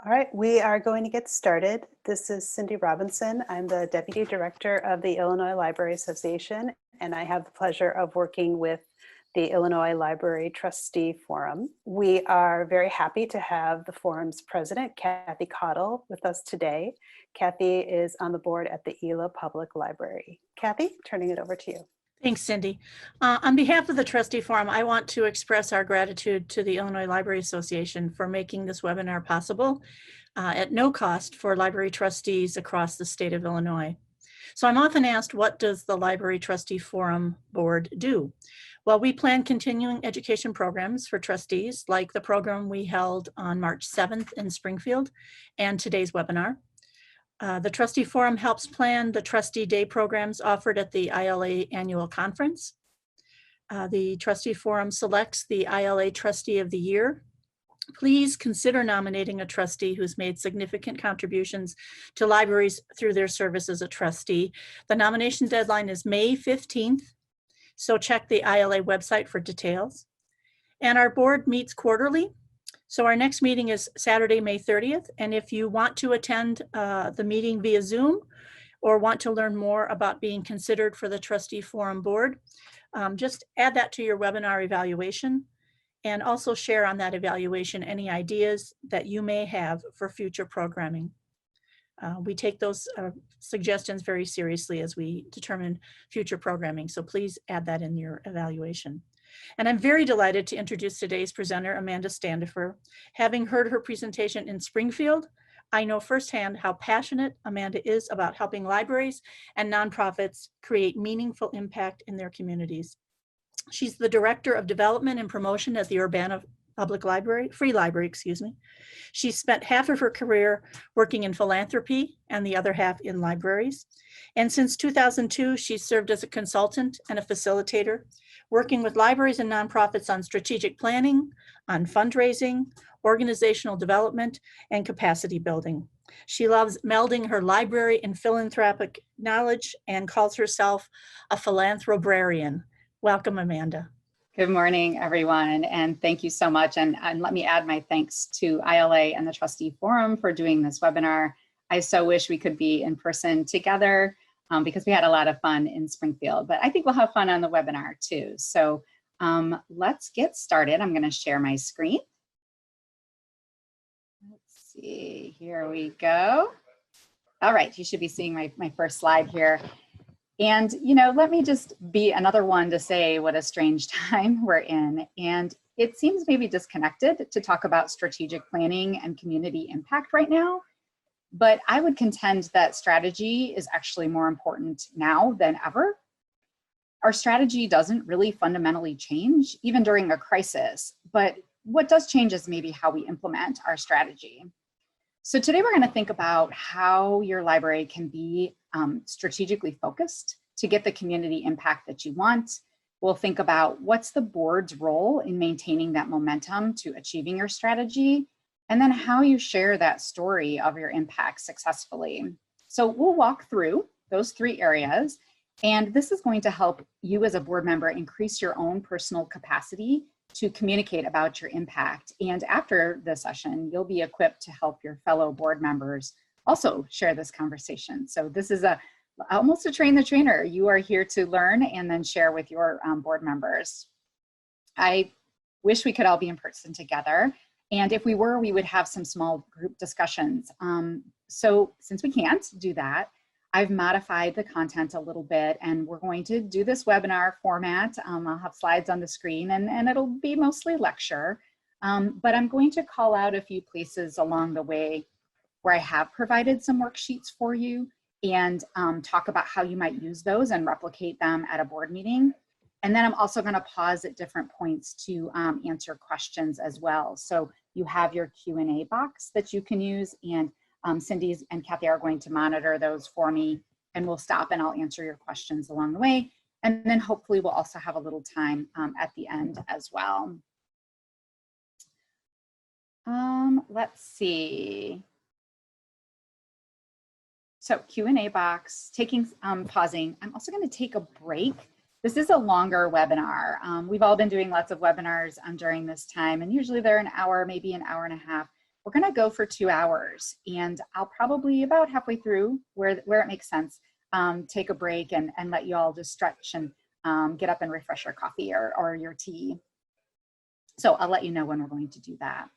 All right, we are going to get started. This is Cindy Robinson. I'm the Deputy Director of the Illinois Library Association, and I have the pleasure of working with the Illinois Library Trustee Forum. We are very happy to have the forum's president, Kathy Cottle, with us today. Kathy is on the board at the ILA Public Library. Kathy, turning it over to you. Thanks, Cindy. On behalf of the Trustee Forum, I want to express our gratitude to the Illinois Library Association for making this webinar possible at no cost for library trustees across the state of Illinois. So I'm often asked, what does the Library Trustee Forum Board do? Well, we plan continuing education programs for trustees, like the program we held on March 7th in Springfield and today's webinar. The Trustee Forum helps plan the Trustee Day programs offered at the ILA Annual Conference. The Trustee Forum selects the ILA Trustee of the Year. Please consider nominating a trustee who's made significant contributions to libraries through their service as a trustee. The nomination deadline is May 15th, so check the ILA website for details. And our board meets quarterly. So our next meeting is Saturday, May 30th. And if you want to attend the meeting via Zoom or want to learn more about being considered for the Trustee Forum Board, just add that to your webinar evaluation and also share on that evaluation any ideas that you may have for future programming. We take those suggestions very seriously as we determine future programming. So please add that in your evaluation. And I'm very delighted to introduce today's presenter, Amanda Standifer. Having heard her presentation in Springfield, I know firsthand how passionate Amanda is about helping libraries and nonprofits create meaningful impact in their communities. She's the Director of Development and Promotion at the Urbana Free Library. She spent half of her career working in philanthropy and the other half in libraries. And since 2002, she's served as a consultant and a facilitator, working with libraries and nonprofits on strategic planning, on fundraising, organizational development, and capacity building. She loves melding her library and philanthropic knowledge and calls herself a philanthrobrarian. Welcome, Amanda. Good morning, everyone, and thank you so much. And let me add my thanks to ILA and the Trustee Forum for doing this webinar. I so wish we could be in person together because we had a lot of fun in Springfield, but I think we'll have fun on the webinar too. So let's get started. I'm going to share my screen. Let's see, here we go. All right, you should be seeing my first slide here. And, you know, let me just be another one to say what a strange time we're in. And it seems maybe disconnected to talk about strategic planning and community impact right now. But I would contend that strategy is actually more important now than ever. Our strategy doesn't really fundamentally change, even during a crisis. But what does change is maybe how we implement our strategy. So today we're going to think about how your library can be strategically focused to get the community impact that you want. We'll think about what's the board's role in maintaining that momentum to achieving your strategy, and then how you share that story of your impact successfully. So we'll walk through those three areas, and this is going to help you as a board member increase your own personal capacity to communicate about your impact. And after the session, you'll be equipped to help your fellow board members also share this conversation. So this is almost a train the trainer. You are here to learn and then share with your board members. I wish we could all be in person together. And if we were, we would have some small group discussions. So since we can't do that, I've modified the content a little bit, and we're going to do this webinar format. I'll have slides on the screen, and it'll be mostly lecture. But I'm going to call out a few places along the way where I have provided some worksheets for you and talk about how you might use those and replicate them at a board meeting. And then I'm also going to pause at different points to answer questions as well. So you have your Q&A box that you can use, and Cindy and Kathy are going to monitor those for me, and we'll stop and I'll answer your questions along the way. And then hopefully we'll also have a little time at the end as well. Let's see. So Q&A box, pausing. I'm also going to take a break. This is a longer webinar. We've all been doing lots of webinars during this time, and usually they're an hour, maybe an hour and a half. we're going to go for 2 hours, and I'll probably about halfway through where it makes sense, take a break and let you all just stretch and get up and refresh your coffee or your tea. So I'll let you know when we're going to do that.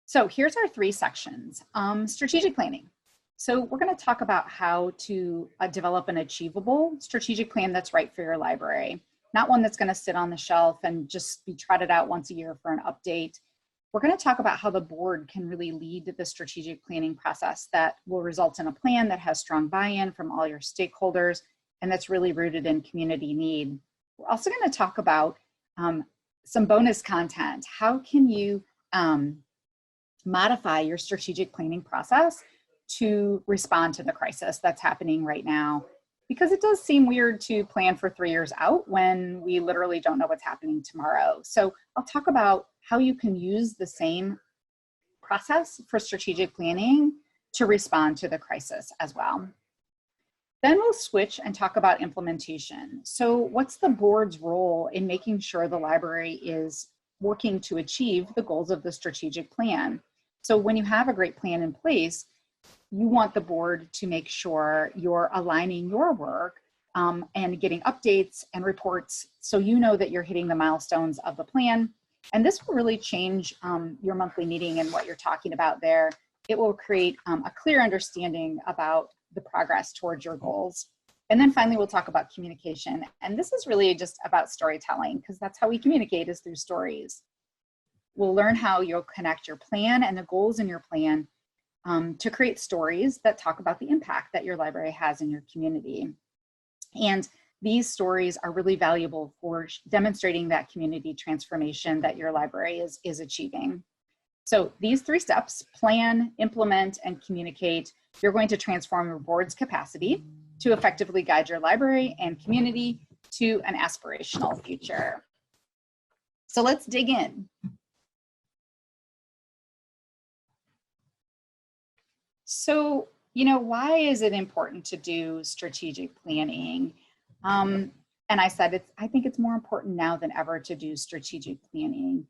So here's our 3 sections. Strategic planning. So we're going to talk about how to develop an achievable strategic plan that's right for your library, not one that's going to sit on the shelf and just be trotted out once a year for an update. We're going to talk about how the board can really lead the strategic planning process that will result in a plan that has strong buy-in from all your stakeholders and that's really rooted in community need. We're also going to talk about some bonus content. How can you modify your strategic planning process to respond to the crisis that's happening right now? Because it does seem weird to plan for 3 years out when we literally don't know what's happening tomorrow. So I'll talk about how you can use the same process for strategic planning to respond to the crisis as well. Then we'll switch and talk about implementation. So what's the board's role in making sure the library is working to achieve the goals of the strategic plan? So when you have a great plan in place, you want the board to make sure you're aligning your work and getting updates and reports so you know that you're hitting the milestones of the plan. And this will really change your monthly meeting and what you're talking about there. It will create a clear understanding about the progress towards your goals. And then finally, we'll talk about communication. And this is really just about storytelling, because that's how we communicate, is through stories. We'll learn how you'll connect your plan and the goals in your plan to create stories that talk about the impact that your library has in your community. And these stories are really valuable for demonstrating that community transformation that your library is achieving. So these 3 steps, plan, implement, and communicate, you're going to transform your board's capacity to effectively guide your library and community to an aspirational future. So let's dig in. So, why is it important to do strategic planning? And I said, I think it's more important now than ever to do strategic planning.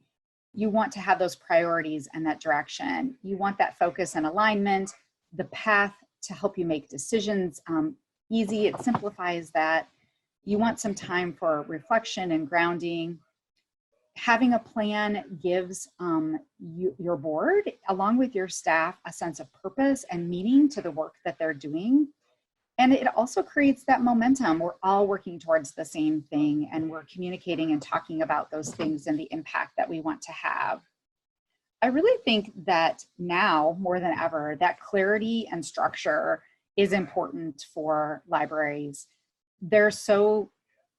You want to have those priorities and that direction. You want that focus and alignment, the path to help you make decisions easy. It simplifies that. You want some time for reflection and grounding. Having a plan gives your board, along with your staff, a sense of purpose and meaning to the work that they're doing. And it also creates that momentum. We're all working towards the same thing, and we're communicating and talking about those things and the impact that we want to have. I really think that now, more than ever, that clarity and structure is important for libraries. There's so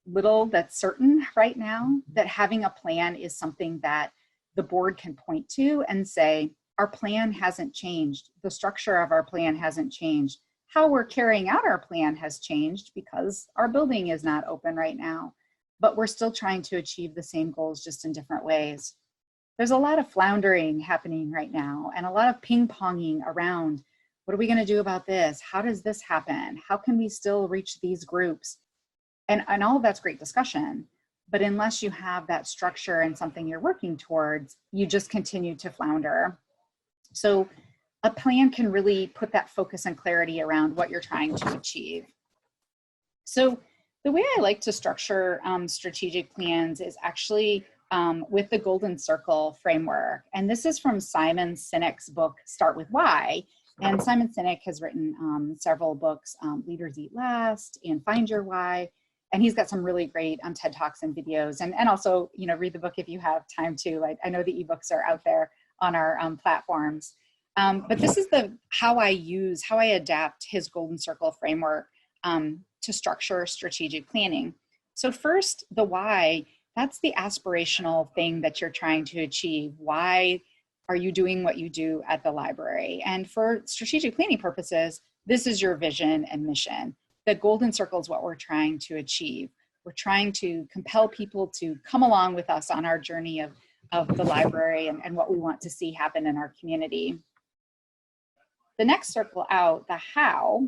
little that's certain right now that having a plan is something that the board can point to and say, our plan hasn't changed. The structure of our plan hasn't changed. How we're carrying out our plan has changed because our building is not open right now, but we're still trying to achieve the same goals just in different ways. There's a lot of floundering happening right now and a lot of ping-ponging around, what are we going to do about this? How does this happen? How can we still reach these groups? And all of that's great discussion, but unless you have that structure and something you're working towards, you just continue to flounder. So a plan can really put that focus and clarity around what you're trying to achieve. So the way I like to structure strategic plans is actually with the Golden Circle framework. And this is from Simon Sinek's book, Start With Why. And Simon Sinek has written several books, Leaders Eat Last and Find Your Why. And he's got some really great TED Talks and videos. And also, read the book if you have time to. I know the ebooks are out there on our platforms. But this is how I adapt his Golden Circle framework to structure strategic planning. So first, the why, that's the aspirational thing that you're trying to achieve. Why are you doing what you do at the library? And for strategic planning purposes, this is your vision and mission. The Golden Circle is what we're trying to achieve. We're trying to compel people to come along with us on our journey of the library and what we want to see happen in our community. The next circle out, the how,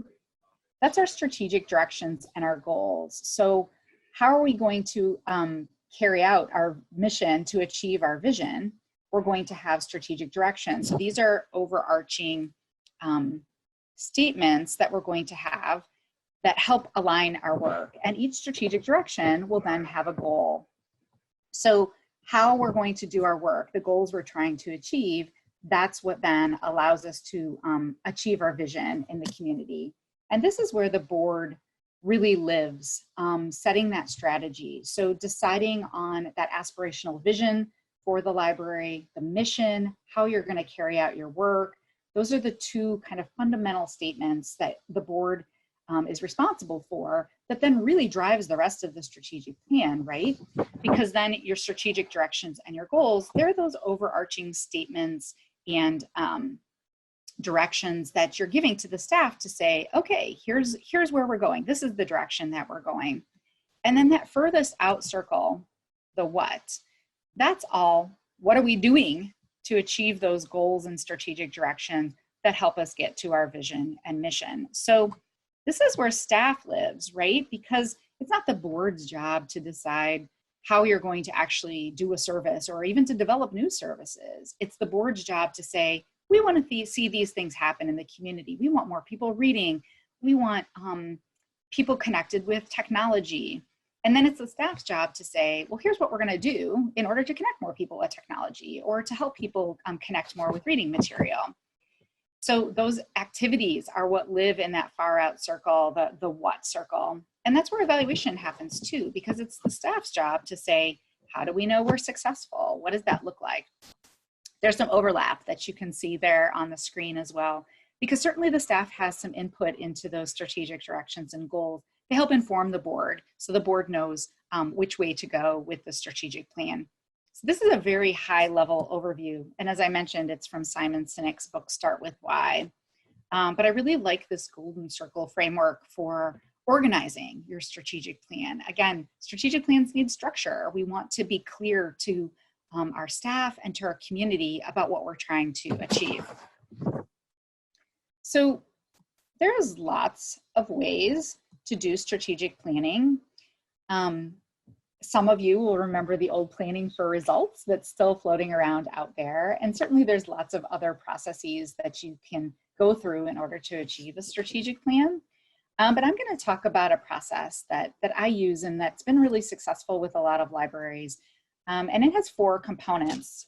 that's our strategic directions and our goals. So how are we going to carry out our mission to achieve our vision? we're going to have strategic direction. So these are overarching statements that we're going to have that help align our work. And each strategic direction will then have a goal. So how we're going to do our work, the goals we're trying to achieve, that's what then allows us to achieve our vision in the community. And this is where the board really lives, setting that strategy. So deciding on that aspirational vision for the library, the mission, how you're going to carry out your work. Those are the two kind of fundamental statements that the board is responsible for, that then really drives the rest of the strategic plan, right? Because then your strategic directions and your goals, they're those overarching statements and directions that you're giving to the staff to say, okay, here's where we're going. This is the direction that we're going. And then that furthest out circle, the what, that's all. What are we doing to achieve those goals and strategic directions that help us get to our vision and mission? So this is where staff lives, right? Because it's not the board's job to decide how you're going to actually do a service or even to develop new services. It's the board's job to say, we want to see these things happen in the community. We want more people reading. We want people connected with technology. And then it's the staff's job to say, well, here's what we're going to do in order to connect more people with technology or to help people connect more with reading material. So those activities are what live in that far out circle, the what circle. And that's where evaluation happens too, because it's the staff's job to say, how do we know we're successful? What does that look like? There's some overlap that you can see there on the screen as well, because certainly the staff has some input into those strategic directions and goals. They help inform the board, so the board knows which way to go with the strategic plan. So this is a very high level overview. And as I mentioned, it's from Simon Sinek's book, Start With Why. But I really like this golden circle framework for organizing your strategic plan. Again, strategic plans need structure. We want to be clear to our staff and to our community about what we're trying to achieve. So there's lots of ways to do strategic planning. Some of you will remember the old planning for results that's still floating around out there. And certainly there's lots of other processes that you can go through in order to achieve a strategic plan. But I'm going to talk about a process that I use and that's been really successful with a lot of libraries. And it has 4 components.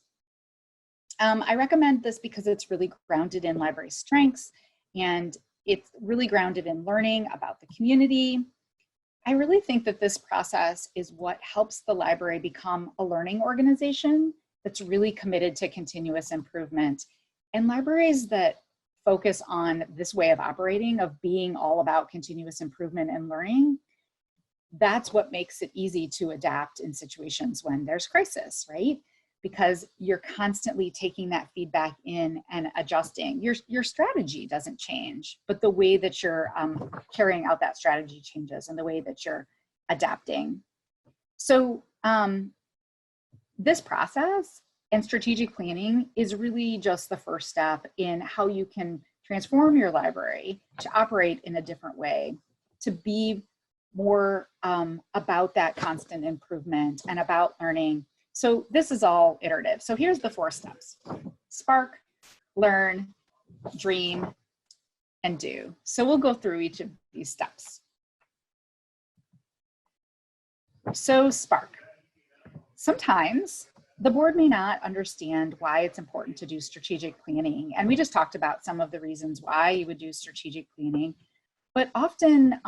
I recommend this because it's really grounded in library strengths and it's really grounded in learning about the community. I really think that this process is what helps the library become a learning organization that's really committed to continuous improvement. And libraries that focus on this way of operating, of being all about continuous improvement and learning, that's what makes it easy to adapt in situations when there's crisis, right? Because you're constantly taking that feedback in and adjusting. Your strategy doesn't change, but the way that you're carrying out that strategy changes and the way that you're adapting. So this process and strategic planning is really just the first step in how you can transform your library to operate in a different way, to be more about that constant improvement and about learning. So this is all iterative. So here's the 4 steps: spark, learn, dream, and do. So we'll go through each of these steps. So spark. Sometimes the board may not understand why it's important to do strategic planning. And we just talked about some of the reasons why you would do strategic planning. But often,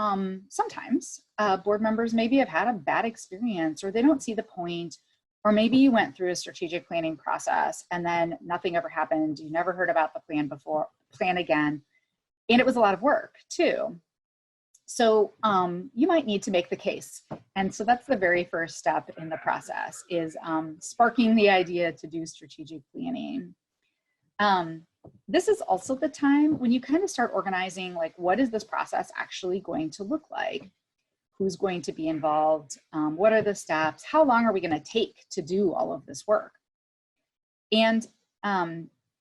sometimes board members maybe have had a bad experience, or they don't see the point, or maybe you went through a strategic planning process and then nothing ever happened. You never heard about the plan again. And it was a lot of work too. So you might need to make the case. And so that's the very first step in the process, is sparking the idea to do strategic planning. This is also the time when you kind of start organizing, like, what is this process actually going to look like? Who's going to be involved? What are the steps? How long are we going to take to do all of this work? And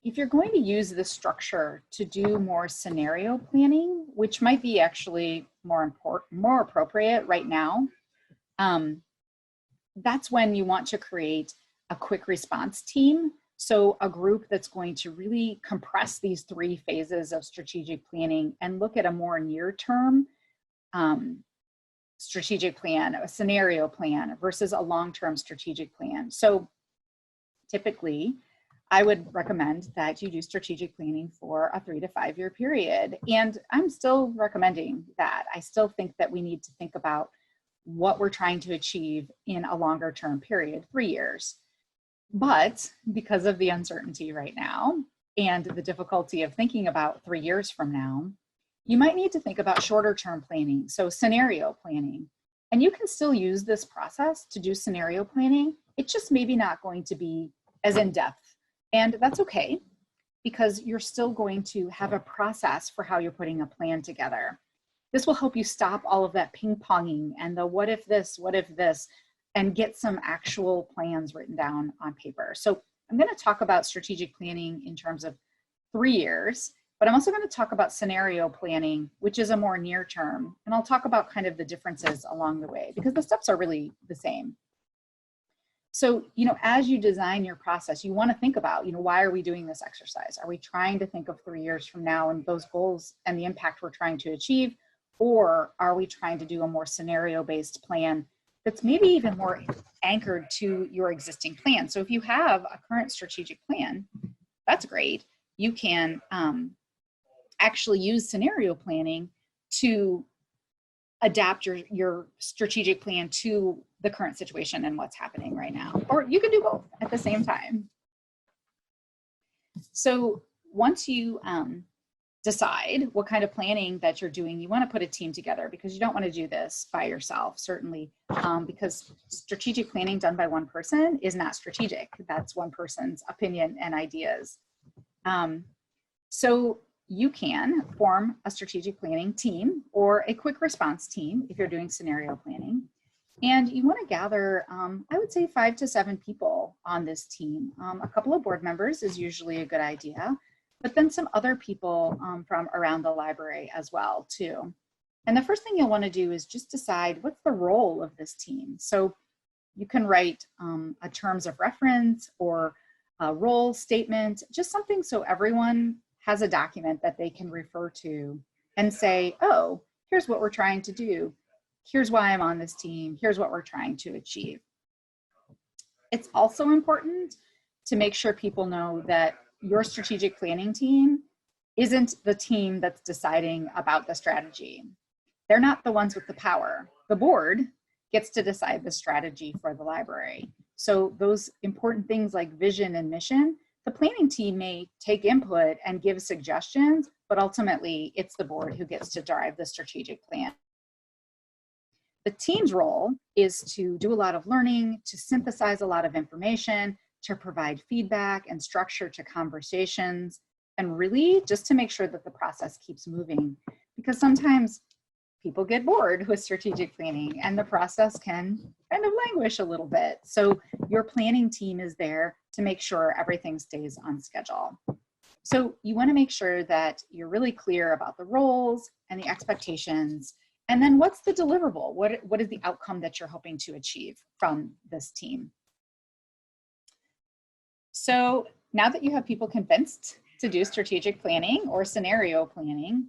if you're going to use this structure to do more scenario planning, which might be actually more appropriate right now, that's when you want to create a quick response team So a group that's going to really compress these 3 phases of strategic planning and look at a more near-term strategic plan, a scenario plan versus a long-term strategic plan. So typically, I would recommend that you do strategic planning for a 3 to 5 year period. And I'm still recommending that. I still think that we need to think about what we're trying to achieve in a longer term period, 3 years. But because of the uncertainty right now and the difficulty of thinking about 3 years from now, you might need to think about shorter term planning, so scenario planning. And you can still use this process to do scenario planning. It's just maybe not going to be as in depth. And that's okay, because you're still going to have a process for how you're putting a plan together. This will help you stop all of that ping-ponging and the what if this, and get some actual plans written down on paper. So I'm going to talk about strategic planning in terms of 3 years, but I'm also going to talk about scenario planning, which is a more near term. And I'll talk about kind of the differences along the way, because the steps are really the same. So, as you design your process, you want to think about, why are we doing this exercise? Are we trying to think of 3 years from now and those goals and the impact we're trying to achieve? Or are we trying to do a more scenario-based plan that's maybe even more anchored to your existing plan? So if you have a current strategic plan, that's great. You can actually use scenario planning to adapt your strategic plan to the current situation and what's happening right now. Or you can do both at the same time. So once you decide what kind of planning that you're doing, you want to put a team together, because you don't want to do this by yourself, certainly, because strategic planning done by one person is not strategic. That's one person's opinion and ideas. So you can form a strategic planning team or a quick response team if you're doing scenario planning. And you want to gather, I would say 5 to 7 people on this team. A couple of board members is usually a good idea, but then some other people from around the library as well too. And the first thing you'll want to do is just decide what's the role of this team. So you can write a terms of reference or a role statement, just something so everyone has a document that they can refer to and say, oh, here's what we're trying to do. Here's why I'm on this team. Here's what we're trying to achieve. It's also important to make sure people know that your strategic planning team isn't the team that's deciding about the strategy. They're not the ones with the power. The board gets to decide the strategy for the library. So those important things like vision and mission, the planning team may take input and give suggestions, but ultimately it's the board who gets to drive the strategic plan. The team's role is to do a lot of learning, to synthesize a lot of information, to provide feedback and structure to conversations, and really just to make sure that the process keeps moving. Because sometimes people get bored with strategic planning and the process can kind of languish a little bit. So your planning team is there to make sure everything stays on schedule. So you want to make sure that you're really clear about the roles and the expectations. And then what's the deliverable? What is the outcome that you're hoping to achieve from this team? So now that you have people convinced to do strategic planning or scenario planning,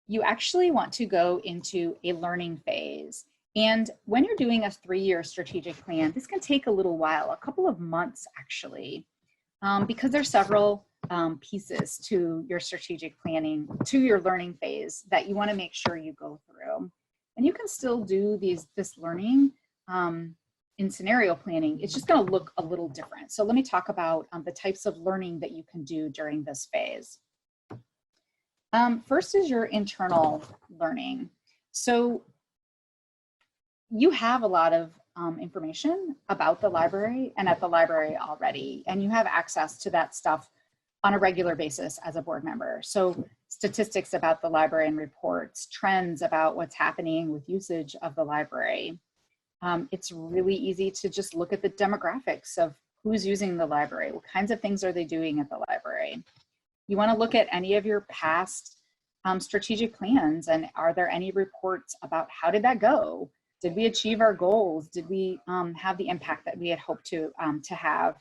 you actually want to go into a learning phase. And when you're doing a 3-year strategic plan, this can take a little while, a couple of months actually, because there's several pieces to your strategic planning, to your learning phase that you want to make sure you go through. And you can still do this learning in scenario planning. It's just going to look a little different. So let me talk about the types of learning that you can do during this phase. First is your internal learning. So you have a lot of information about the library and at the library already, and you have access to that stuff on a regular basis as a board member. So statistics about the library and reports, trends about what's happening with usage of the library. It's really easy to just look at the demographics of who's using the library, what kinds of things are they doing at the library. You want to look at any of your past strategic plans, and are there any reports about how did that go? Did we achieve our goals? Did we have the impact that we had hoped to have?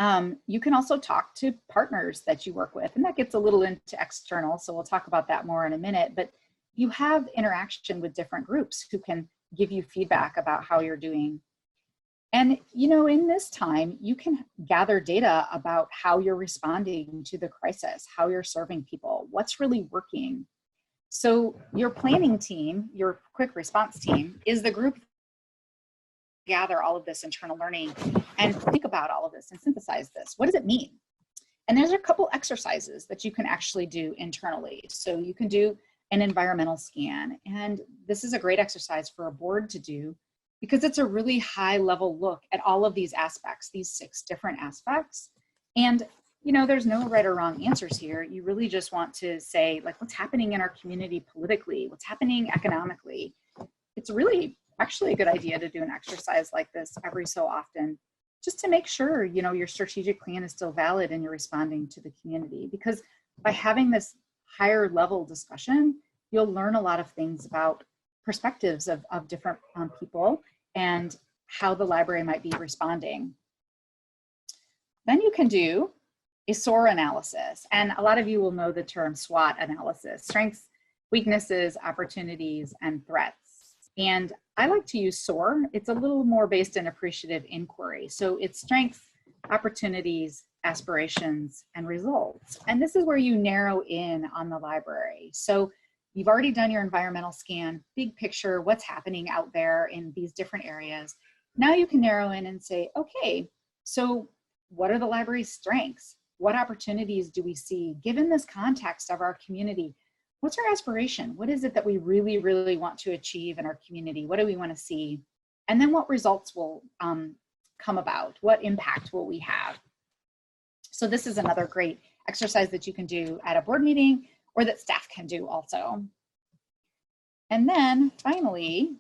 You can also talk to partners that you work with, and that gets a little into external, so we'll talk about that more in a minute, but you have interaction with different groups who can give you feedback about how you're doing. And in this time, you can gather data about how you're responding to the crisis, how you're serving people, what's really working. So your planning team, your quick response team, is the group gather all of this internal learning and think about all of this and synthesize this. What does it mean? And there's a couple exercises that you can actually do internally. So you can do an environmental scan. And this is a great exercise for a board to do because it's a really high level look at all of these aspects, these 6 different aspects. And there's no right or wrong answers here. You really just want to say, like, what's happening in our community politically, what's happening economically. It's really actually a good idea to do an exercise like this every so often, just to make sure, your strategic plan is still valid and you're responding to the community. Because by having this higher level discussion, you'll learn a lot of things about perspectives of different people and how the library might be responding. Then you can do a SOAR analysis. And a lot of you will know the term SWOT analysis: strengths, weaknesses, opportunities, and threats. And I like to use SOAR. It's a little more based in appreciative inquiry. So it's strengths, opportunities, aspirations, and results. And this is where you narrow in on the library. So you've already done your environmental scan, big picture, what's happening out there in these different areas. Now you can narrow in and say, okay, so what are the library's strengths? What opportunities do we see given this context of our community? What's our aspiration? What is it that we really, really want to achieve in our community? What do we want to see? And then what results will come about? What impact will we have? So this is another great exercise that you can do at a board meeting or that staff can do also. And then finally,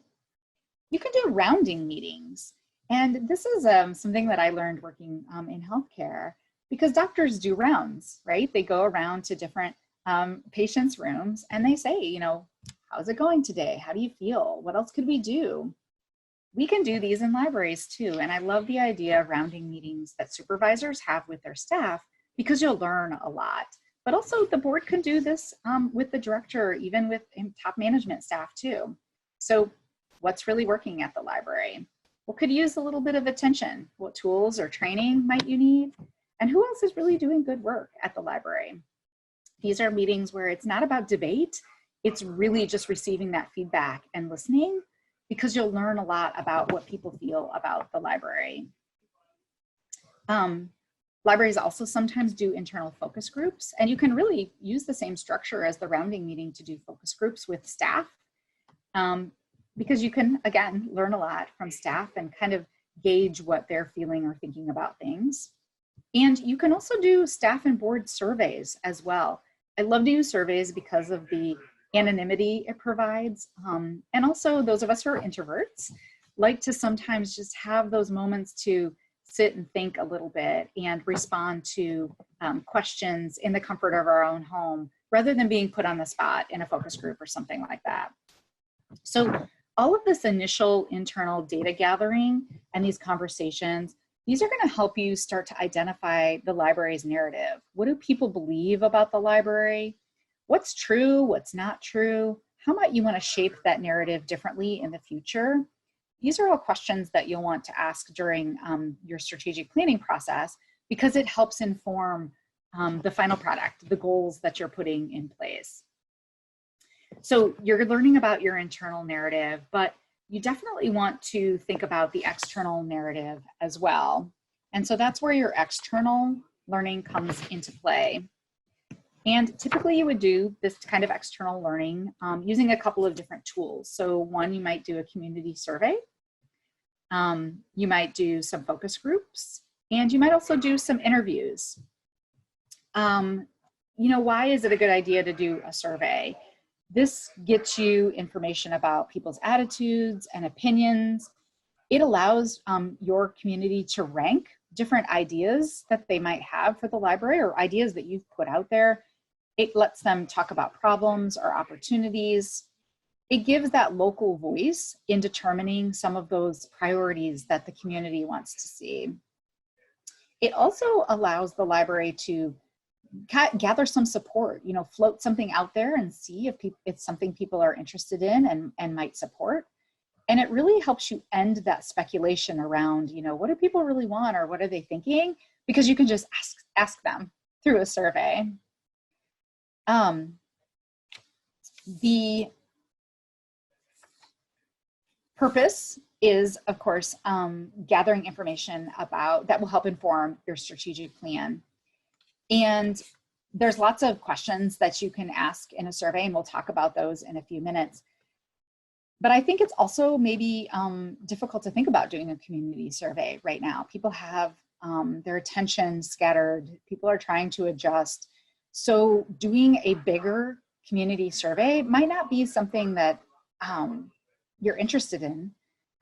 you can do rounding meetings. And this is something that I learned working in healthcare, because doctors do rounds, right? They go around to different patients' rooms and they say, how's it going today? How do you feel? What else could we do? We can do these in libraries too. And I love the idea of rounding meetings that supervisors have with their staff, because you'll learn a lot. But also the board can do this with the director, even with top management staff too. So what's really working at the library? What could use a little bit of attention? What tools or training might you need? And who else is really doing good work at the library? These are meetings where it's not about debate. It's really just receiving that feedback and listening, because you'll learn a lot about what people feel about the library. Libraries also sometimes do internal focus groups, and you can really use the same structure as the rounding meeting to do focus groups with staff, because you can, again, learn a lot from staff and kind of gauge what they're feeling or thinking about things. And you can also do staff and board surveys as well. I love to use surveys because of the anonymity it provides. And also those of us who are introverts like to sometimes just have those moments to sit and think a little bit and respond to questions in the comfort of our own home, rather than being put on the spot in a focus group or something like that. So all of this initial internal data gathering and these conversations, these are going to help you start to identify the library's narrative. What do people believe about the library? What's true? What's not true? How might you want to shape that narrative differently in the future? These are all questions that you'll want to ask during your strategic planning process, because it helps inform the final product, the goals that you're putting in place. So you're learning about your internal narrative, but you definitely want to think about the external narrative as well. And so that's where your external learning comes into play. And typically you would do this kind of external learning using a couple of different tools. So one, you might do a community survey. You might do some focus groups, and you might also do some interviews. Why is it a good idea to do a survey? This gets you information about people's attitudes and opinions. It allows your community to rank different ideas that they might have for the library, or ideas that you've put out there. It lets them talk about problems or opportunities. It gives that local voice in determining some of those priorities that the community wants to see. It also allows the library to gather some support, you know, float something out there and see if it's something people are interested in and might support. And it really helps you end that speculation around, you know, what do people really want or what are they thinking? Because you can just ask them through a survey. The purpose is, of course, gathering information that will help inform your strategic plan. And there's lots of questions that you can ask in a survey, and we'll talk about those in a few minutes. But I think it's also maybe difficult to think about doing a community survey right now. People have their attention scattered. People are trying to adjust. So doing a bigger community survey might not be something that you're interested in,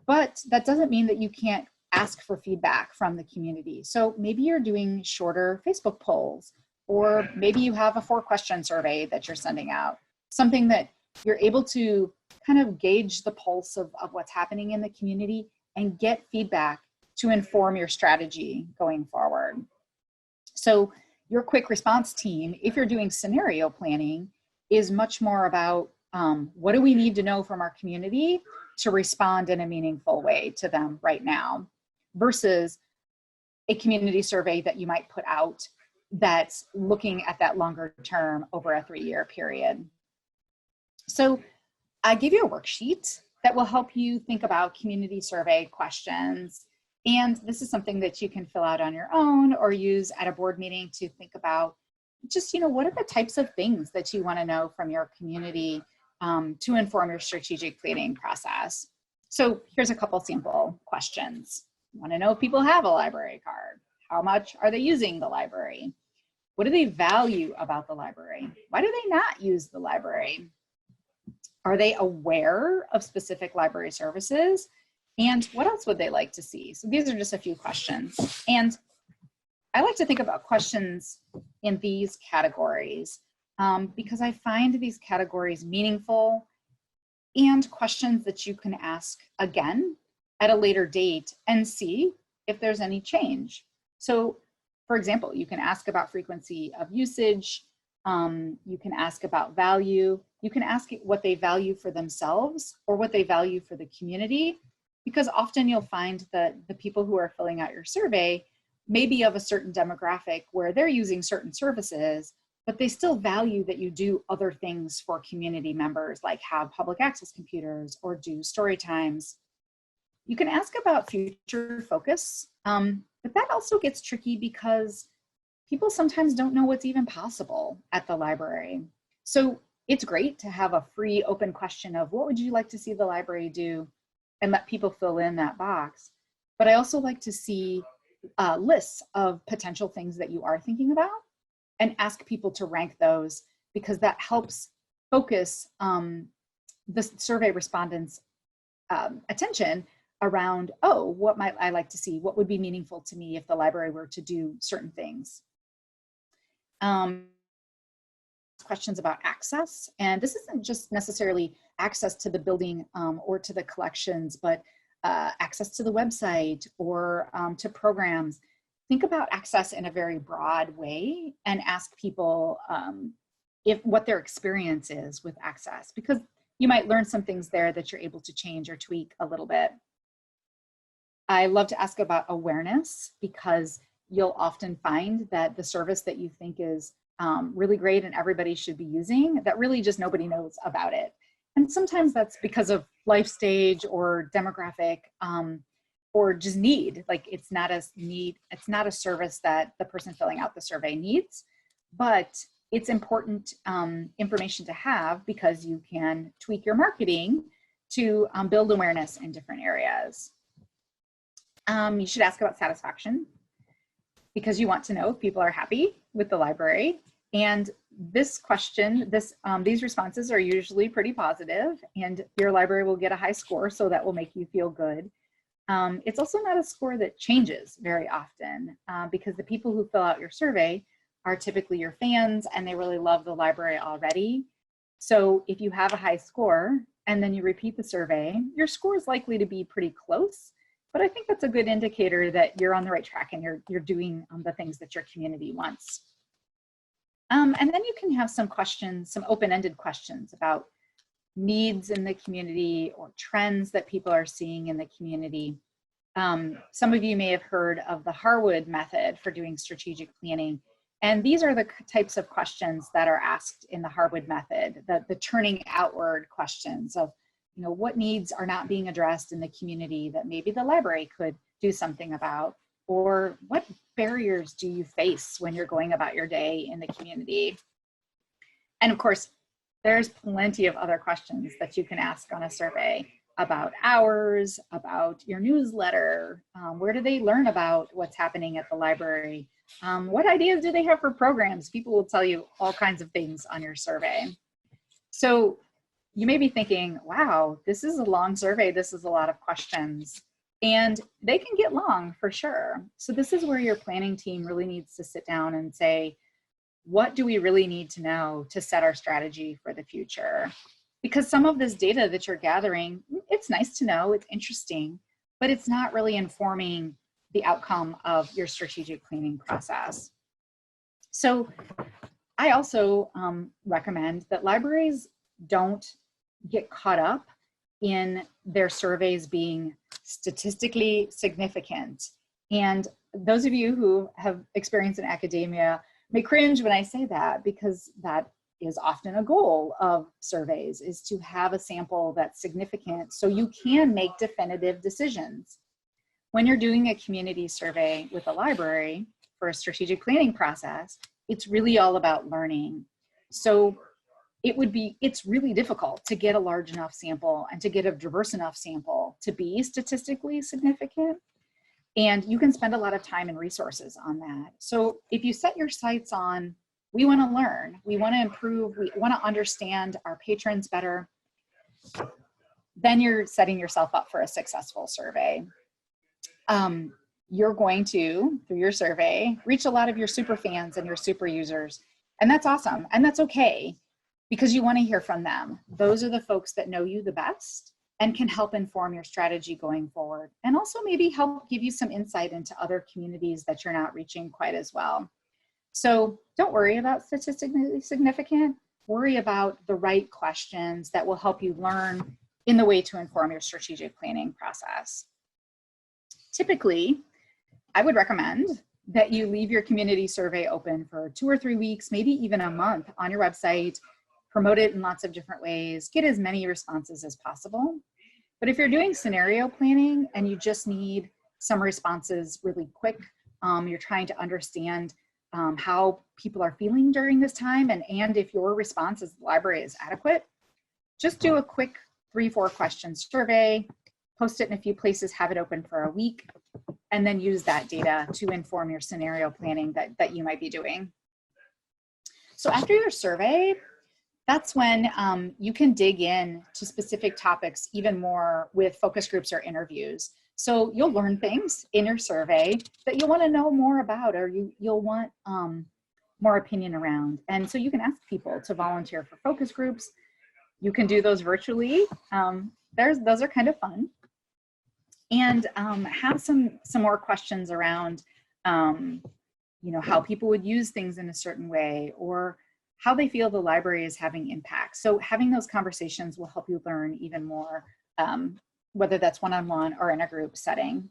but that doesn't mean that you can't ask for feedback from the community. So maybe you're doing shorter Facebook polls, or maybe you have a 4-question survey that you're sending out, something that you're able to kind of gauge the pulse of what's happening in the community and get feedback to inform your strategy going forward. So your quick response team, if you're doing scenario planning, is much more about what do we need to know from our community to respond in a meaningful way to them right now, versus a community survey that you might put out that's looking at that longer term over a 3-year period. So I give you a worksheet that will help you think about community survey questions. And this is something that you can fill out on your own or use at a board meeting to think about just, you know, what are the types of things that you want to know from your community to inform your strategic planning process. So here's a couple sample questions. Want to know if people have a library card? How much are they using the library? What do they value about the library? Why do they not use the library? Are they aware of specific library services? And what else would they like to see? So these are just a few questions. And I like to think about questions in these categories because I find these categories meaningful and questions that you can ask again at a later date and see if there's any change. So for example, you can ask about frequency of usage. You can ask about value. You can ask what they value for themselves or what they value for the community, because often you'll find that the people who are filling out your survey may be of a certain demographic where they're using certain services, but they still value that you do other things for community members, like have public access computers or do story times. You can ask about future focus, but that also gets tricky because people sometimes don't know what's even possible at the library. So it's great to have a free open question of what would you like to see the library do, and let people fill in that box. But I also like to see lists of potential things that you are thinking about and ask people to rank those, because that helps focus the survey respondents' attention around, oh, what might I like to see? What would be meaningful to me if the library were to do certain things? Questions about access. And this isn't just necessarily access to the building or to the collections, but access to the website or to programs. Think about access in a very broad way and ask people what their experience is with access, because you might learn some things there that you're able to change or tweak a little bit. I love to ask about awareness, because you'll often find that the service that you think is really great and everybody should be using, that really just nobody knows about it. And sometimes that's because of life stage or demographic or just need. Like it's not a service that the person filling out the survey needs, but it's important information to have, because you can tweak your marketing to build awareness in different areas. You should ask about satisfaction, because you want to know if people are happy with the library. And this question, these responses are usually pretty positive, and your library will get a high score, so that will make you feel good. It's also not a score that changes very often, because the people who fill out your survey are typically your fans and they really love the library already. So if you have a high score and then you repeat the survey, your score is likely to be pretty close but I think that's a good indicator that you're on the right track and you're doing the things that your community wants. And then you can have some questions, some open-ended questions about needs in the community or trends that people are seeing in the community. Some of you may have heard of the Harwood method for doing strategic planning. And these are the types of questions that are asked in the Harwood method, the turning outward questions of, you know, what needs are not being addressed in the community that maybe the library could do something about, or what barriers do you face when you're going about your day in the community? And of course, there's plenty of other questions that you can ask on a survey about hours, about your newsletter, where do they learn about what's happening at the library? What ideas do they have for programs? People will tell you all kinds of things on your survey. So you may be thinking, wow, this is a long survey. This is a lot of questions. And they can get long for sure. So this is where your planning team really needs to sit down and say, what do we really need to know to set our strategy for the future? Because some of this data that you're gathering, it's nice to know, it's interesting, but it's not really informing the outcome of your strategic planning process. So I also recommend that libraries don't get caught up in their surveys being statistically significant. And those of you who have experience in academia may cringe when I say that, because that is often a goal of surveys, is to have a sample that's significant so you can make definitive decisions. When you're doing a community survey with a library for a strategic planning process, it's really all about learning. So it's really difficult to get a large enough sample and to get a diverse enough sample to be statistically significant. And you can spend a lot of time and resources on that. So if you set your sights on, we want to learn, we want to improve, we want to understand our patrons better, then you're setting yourself up for a successful survey. You're going to, through your survey, reach a lot of your super fans and your super users. And that's awesome. And that's okay, because you want to hear from them. Those are the folks that know you the best and can help inform your strategy going forward. And also maybe help give you some insight into other communities that you're not reaching quite as well. So don't worry about statistically significant, worry about the right questions that will help you learn in the way to inform your strategic planning process. Typically, I would recommend that you leave your community survey open for 2 or 3 weeks, maybe even a month on your website, promote it in lots of different ways, get as many responses as possible. But if you're doing scenario planning and you just need some responses really quick, you're trying to understand how people are feeling during this time, and if your response as the library is adequate, just do a quick 3-4 question survey, post it in a few places, have it open for a week, and then use that data to inform your scenario planning that you might be doing. So after your survey, that's when you can dig in to specific topics even more with focus groups or interviews. So you'll learn things in your survey that you'll want to know more about, or you'll want more opinion around. And so you can ask people to volunteer for focus groups. You can do those virtually. Those are kind of fun. And have some more questions around, how people would use things in a certain way, or how they feel the library is having impact. So having those conversations will help you learn even more, whether that's one-on-one or in a group setting.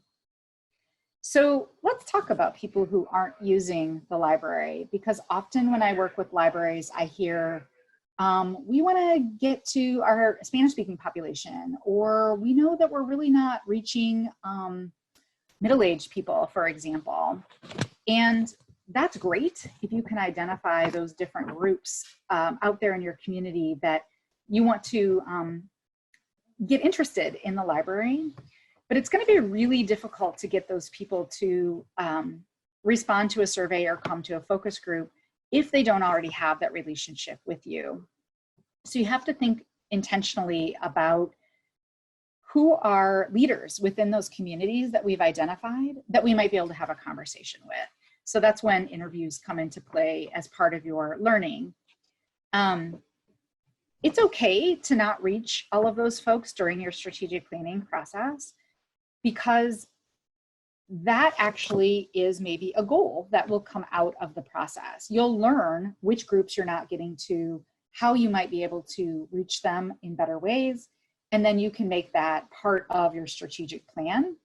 So let's talk about people who aren't using the library, because often when I work with libraries, I hear, we want to get to our Spanish-speaking population, or we know that we're really not reaching middle-aged people, for example. And that's great if you can identify those different groups out there in your community that you want to get interested in the library. But it's going to be really difficult to get those people to respond to a survey or come to a focus group if they don't already have that relationship with you. So you have to think intentionally about who are leaders within those communities that we've identified that we might be able to have a conversation with. So that's when interviews come into play as part of your learning. It's okay to not reach all of those folks during your strategic planning process. because that actually is maybe a goal that will come out of the process. You'll learn which groups you're not getting to, how you might be able to reach them in better ways, and then you can make that part of your strategic plan.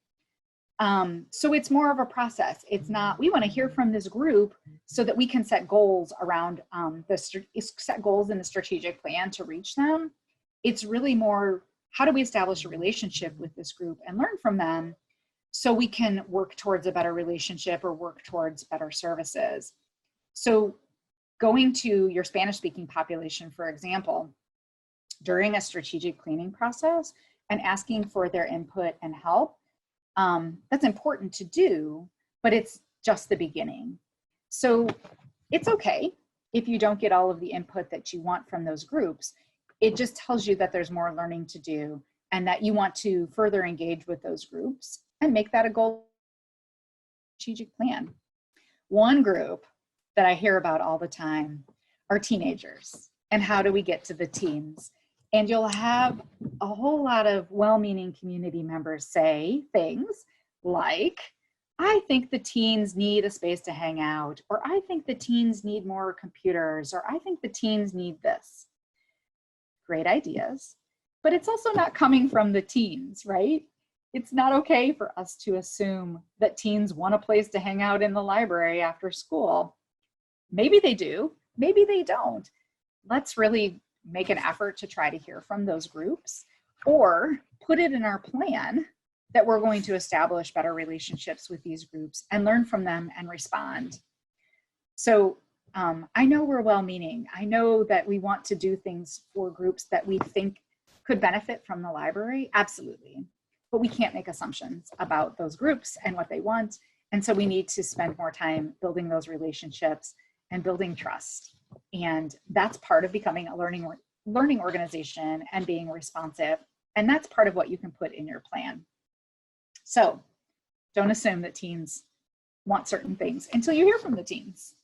So it's more of a process. It's not, we want to hear from this group so that we can set goals around set goals in the strategic plan to reach them. It's really more, how do we establish a relationship with this group and learn from them so we can work towards a better relationship or work towards better services. So going to your Spanish-speaking population, for example, during a strategic planning process and asking for their input and help, that's important to do, but it's just the beginning. So it's okay if you don't get all of the input that you want from those groups. It just tells you that there's more learning to do and that you want to further engage with those groups and make that a goal strategic plan. One group that I hear about all the time are teenagers, and how do we get to the teens? And you'll have a whole lot of well-meaning community members say things like, I think the teens need a space to hang out, or I think the teens need more computers, or I think the teens need this. Great ideas, but it's also not coming from the teens, right? It's not okay for us to assume that teens want a place to hang out in the library after school. Maybe they do, maybe they don't. Let's really make an effort to try to hear from those groups, or put it in our plan that we're going to establish better relationships with these groups and learn from them and respond. So I know we're well-meaning. I know that we want to do things for groups that we think could benefit from the library, absolutely. But we can't make assumptions about those groups and what they want. And so we need to spend more time building those relationships and building trust. And that's part of becoming a learning organization and being responsive. And that's part of what you can put in your plan. So don't assume that teens want certain things until you hear from the teens.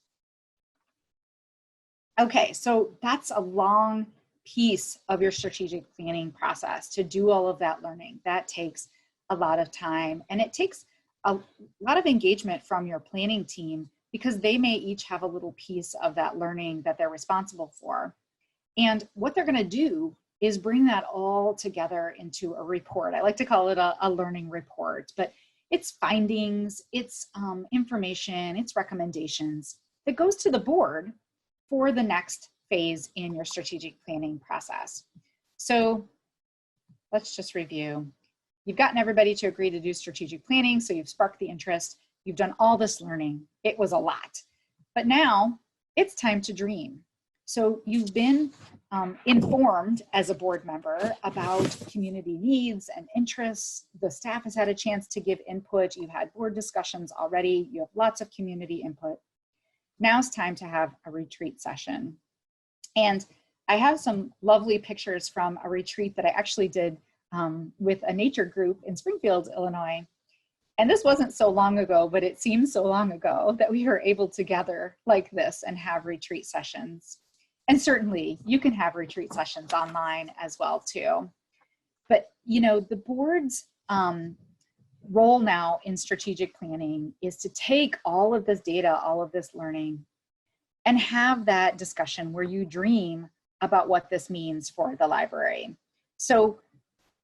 Okay, so that's a long piece of your strategic planning process to do all of that learning. That takes a lot of time, and it takes a lot of engagement from your planning team, because they may each have a little piece of that learning that they're responsible for. And what they're going to do is bring that all together into a report. I like to call it a learning report, but it's findings, it's information, it's recommendations that goes to the board for the next phase in your strategic planning process. So let's just review. You've gotten everybody to agree to do strategic planning, so you've sparked the interest. You've done all this learning. It was a lot, but now it's time to dream. So you've been informed as a board member about community needs and interests. The staff has had a chance to give input. You've had board discussions already. You have lots of community input. Now it's time to have a retreat session. And I have some lovely pictures from a retreat that I actually did with a nature group in Springfield, Illinois. And this wasn't so long ago, but it seems so long ago that we were able to gather like this and have retreat sessions. And certainly you can have retreat sessions online as well too. But you know, the board's role now in strategic planning is to take all of this data, all of this learning, and have that discussion where you dream about what this means for the library. So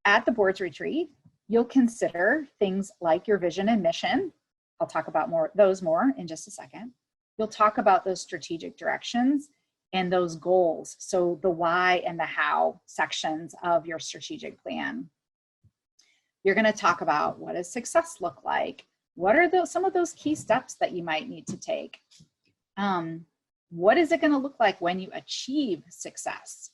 at the board's retreat, you'll consider things like your vision and mission. I'll talk about those more in just a second. You'll talk about those strategic directions and those goals. So the why and the how sections of your strategic plan. You're going to talk about, what does success look like? What are some of those key steps that you might need to take? What is it going to look like when you achieve success?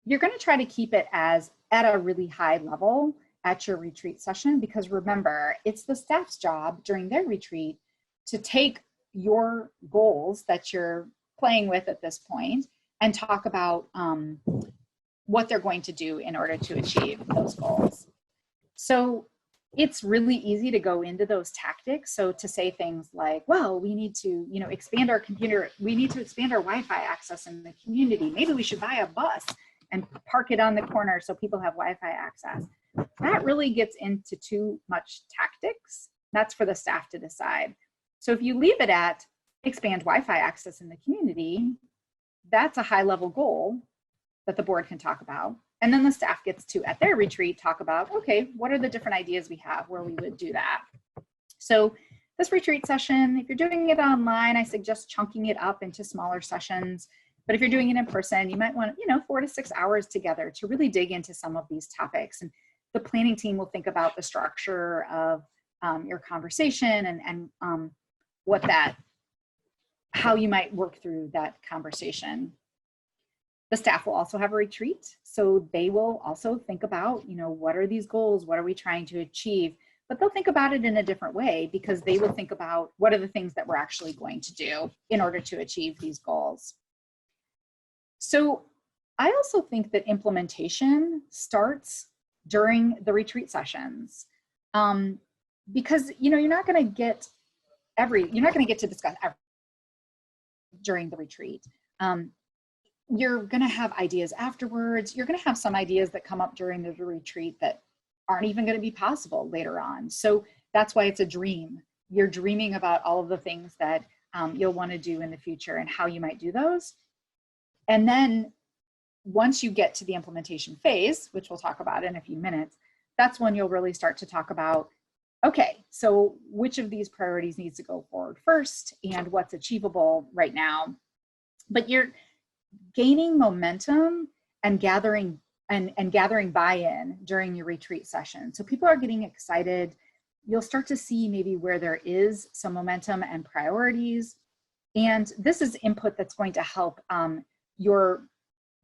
You're going to try to keep it at a really high level at your retreat session, because remember, it's the staff's job during their retreat to take your goals that you're playing with at this point and talk about what they're going to do in order to achieve those goals. So it's really easy to go into those tactics. So to say things like, well, we need to, expand our computer. We need to expand our Wi-Fi access in the community. Maybe we should buy a bus. and park it on the corner so people have Wi-Fi access. That really gets into too much tactics. That's for the staff to decide. So if you leave it at expand Wi-Fi access in the community, that's a high level goal that the board can talk about. And then the staff gets to, at their retreat, talk about, okay, what are the different ideas we have where we would do that? So this retreat session, if you're doing it online, I suggest chunking it up into smaller sessions. But if you're doing it in person, you might want, 4 to 6 hours together to really dig into some of these topics. And the planning team will think about the structure of your conversation and how you might work through that conversation. The staff will also have a retreat, so they will also think about, what are these goals? What are we trying to achieve? But they'll think about it in a different way because they will think about what are the things that we're actually going to do in order to achieve these goals. So I also think that implementation starts during the retreat sessions because, you're not going to get to discuss everything during the retreat. You're going to have ideas afterwards. You're going to have some ideas that come up during the retreat that aren't even going to be possible later on. So that's why it's a dream. You're dreaming about all of the things that you'll want to do in the future and how you might do those. And then once you get to the implementation phase, which we'll talk about in a few minutes, that's when you'll really start to talk about, okay, so which of these priorities needs to go forward first and what's achievable right now. But you're gaining momentum and gathering buy-in during your retreat session. So people are getting excited. You'll start to see maybe where there is some momentum and priorities. And this is input that's going to help your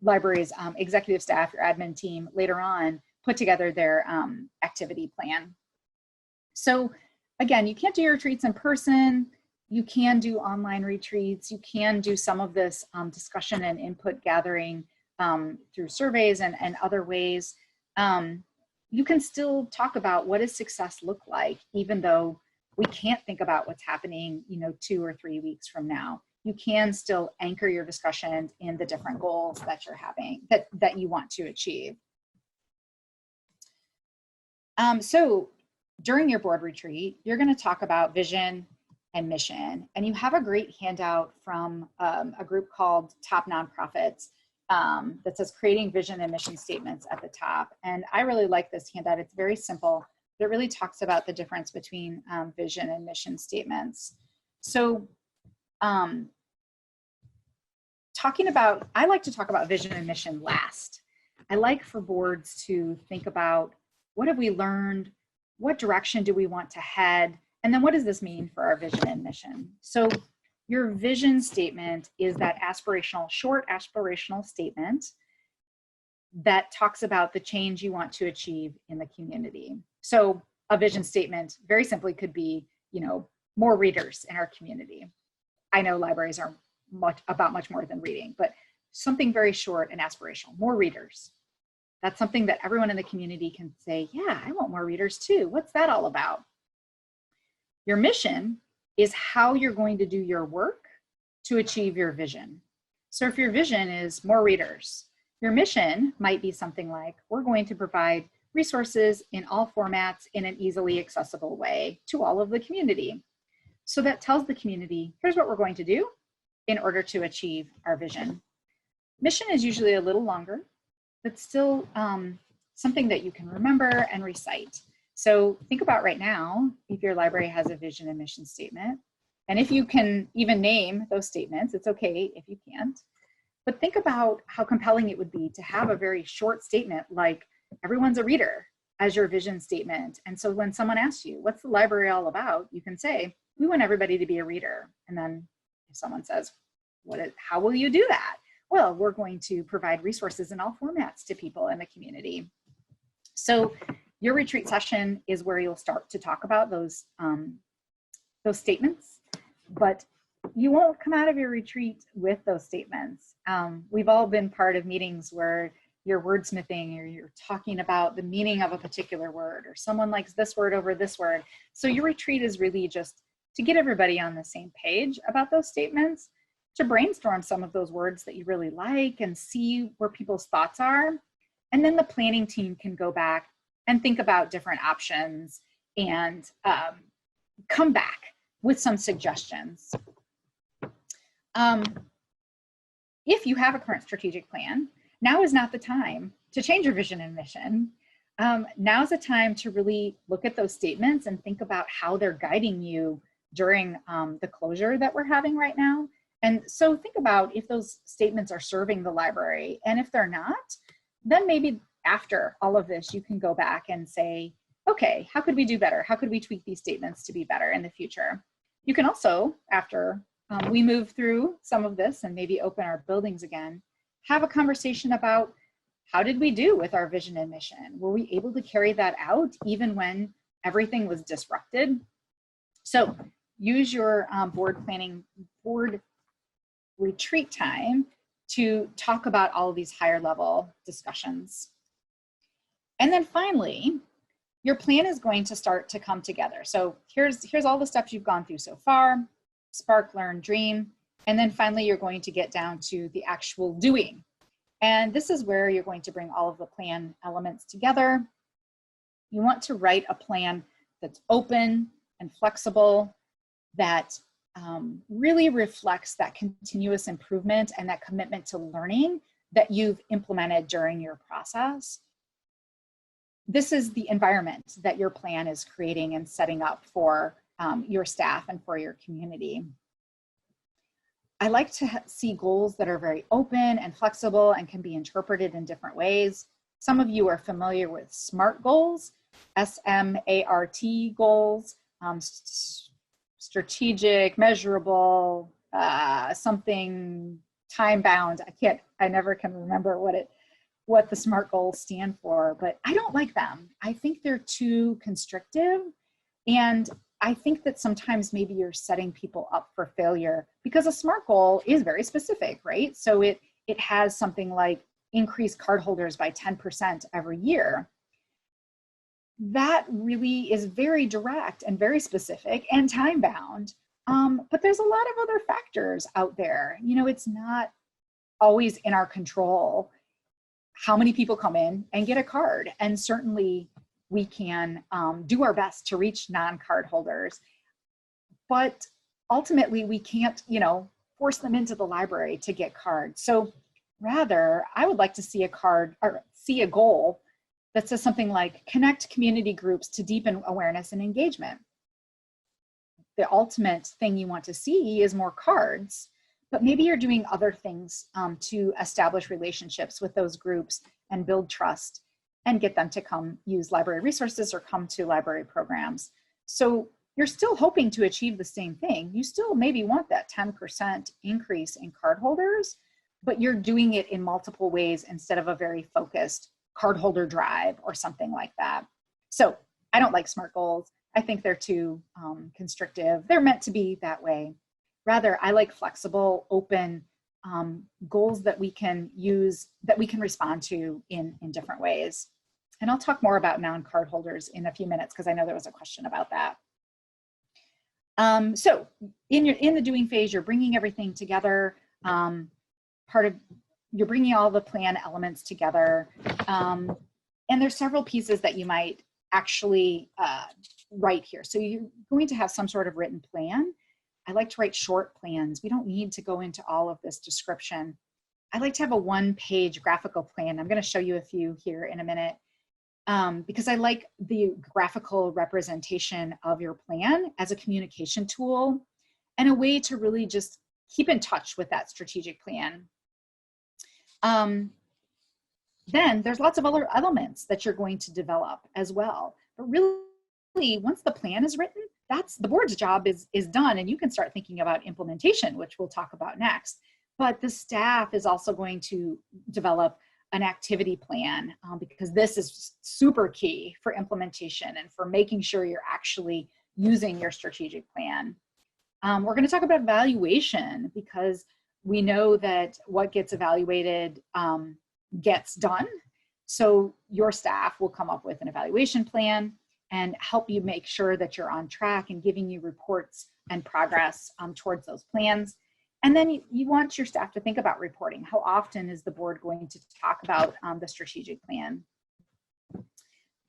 library's executive staff, your admin team later on put together their activity plan. So again, you can't do your retreats in person. You can do online retreats. You can do some of this discussion and input gathering through surveys and other ways. You can still talk about what does success look like, even though we can't think about what's happening, 2 or 3 weeks from now. You can still anchor your discussion in the different goals that you're having, that you want to achieve. So during your board retreat, you're going to talk about vision and mission. And you have a great handout from a group called Top Nonprofits that says creating vision and mission statements at the top. And I really like this handout. It's very simple, but it really talks about the difference between vision and mission statements. So I like to talk about vision and mission last. I like for boards to think about what have we learned, what direction do we want to head, and then what does this mean for our vision and mission? So your vision statement is that short aspirational statement that talks about the change you want to achieve in the community. So a vision statement very simply could be, more readers in our community. I know libraries are much more than reading, but something very short and aspirational, more readers. That's something that everyone in the community can say, yeah, I want more readers too. What's that all about? Your mission is how you're going to do your work to achieve your vision. So if your vision is more readers, your mission might be something like, we're going to provide resources in all formats in an easily accessible way to all of the community. So that tells the community, here's what we're going to do in order to achieve our vision. Mission is usually a little longer, but still something that you can remember and recite. So think about right now, if your library has a vision and mission statement, and if you can even name those statements, it's okay if you can't, but think about how compelling it would be to have a very short statement like everyone's a reader as your vision statement. And so when someone asks you, what's the library all about? You can say, we want everybody to be a reader. And then if someone says, how will you do that? Well, we're going to provide resources in all formats to people in the community. So your retreat session is where you'll start to talk about those statements, but you won't come out of your retreat with those statements. We've all been part of meetings where you're wordsmithing or you're talking about the meaning of a particular word, or someone likes this word over this word. So your retreat is really just to get everybody on the same page about those statements. to brainstorm some of those words that you really like and see where people's thoughts are. And then the planning team can go back and think about different options and come back with some suggestions. If you have a current strategic plan, now is not the time to change your vision and mission. Now's the time to really look at those statements and think about how they're guiding you during the closure that we're having right now. And so think about if those statements are serving the library, and if they're not, then maybe after all of this, you can go back and say, okay, how could we do better? How could we tweak these statements to be better in the future? You can also, after we move through some of this and maybe open our buildings again, have a conversation about how did we do with our vision and mission? Were we able to carry that out even when everything was disrupted? So use your board retreat time to talk about all of these higher level discussions. And then finally, your plan is going to start to come together. So here's all the steps you've gone through so far: spark, learn, dream. And then finally, you're going to get down to the actual doing. And this is where you're going to bring all of the plan elements together. You want to write a plan that's open and flexible, that really reflects that continuous improvement and that commitment to learning that you've implemented during your process. This is the environment that your plan is creating and setting up for your staff and for your community. I like to see goals that are very open and flexible and can be interpreted in different ways. Some of you are familiar with SMART goals, S-M-A-R-T goals, strategic, measurable, something time-bound. I never can remember what the SMART goals stand for, but I don't like them. I think they're too constrictive, and I think that sometimes maybe you're setting people up for failure, because a SMART goal is very specific, right? So it has something like increase cardholders by 10% every year. That really is very direct and very specific and time-bound, but there's a lot of other factors out there. You know, it's not always in our control how many people come in and get a card, and certainly we can do our best to reach non-card holders, but ultimately we can't, force them into the library to get cards. So rather, I would like to see a goal that says something like connect community groups to deepen awareness and engagement. The ultimate thing you want to see is more cards, but maybe you're doing other things to establish relationships with those groups and build trust and get them to come use library resources or come to library programs. So you're still hoping to achieve the same thing. You still maybe want that 10% increase in cardholders, but you're doing it in multiple ways instead of a very focused cardholder drive or something like that. So I don't like SMART goals. I think they're too constrictive. They're meant to be that way. Rather, I like flexible, open goals that we can use, that we can respond to in different ways. And I'll talk more about non-card holders in a few minutes, because I know there was a question about that. So in the doing phase, you're bringing everything together. You're bringing all the plan elements together. And there's several pieces that you might actually write here. So you're going to have some sort of written plan. I like to write short plans. We don't need to go into all of this description. I like to have a one-page graphical plan. I'm going to show you a few here in a minute, because I like the graphical representation of your plan as a communication tool and a way to really just keep in touch with that strategic plan. Then there's lots of other elements that you're going to develop as well. But really, once the plan is written, that's the board's job is done, and you can start thinking about implementation, which we'll talk about next. But the staff is also going to develop an activity plan, because this is super key for implementation and for making sure you're actually using your strategic plan. We're going to talk about evaluation, because we know that what gets evaluated gets done. So your staff will come up with an evaluation plan and help you make sure that you're on track and giving you reports and progress towards those plans. And then you want your staff to think about reporting. How often is the board going to talk about the strategic plan?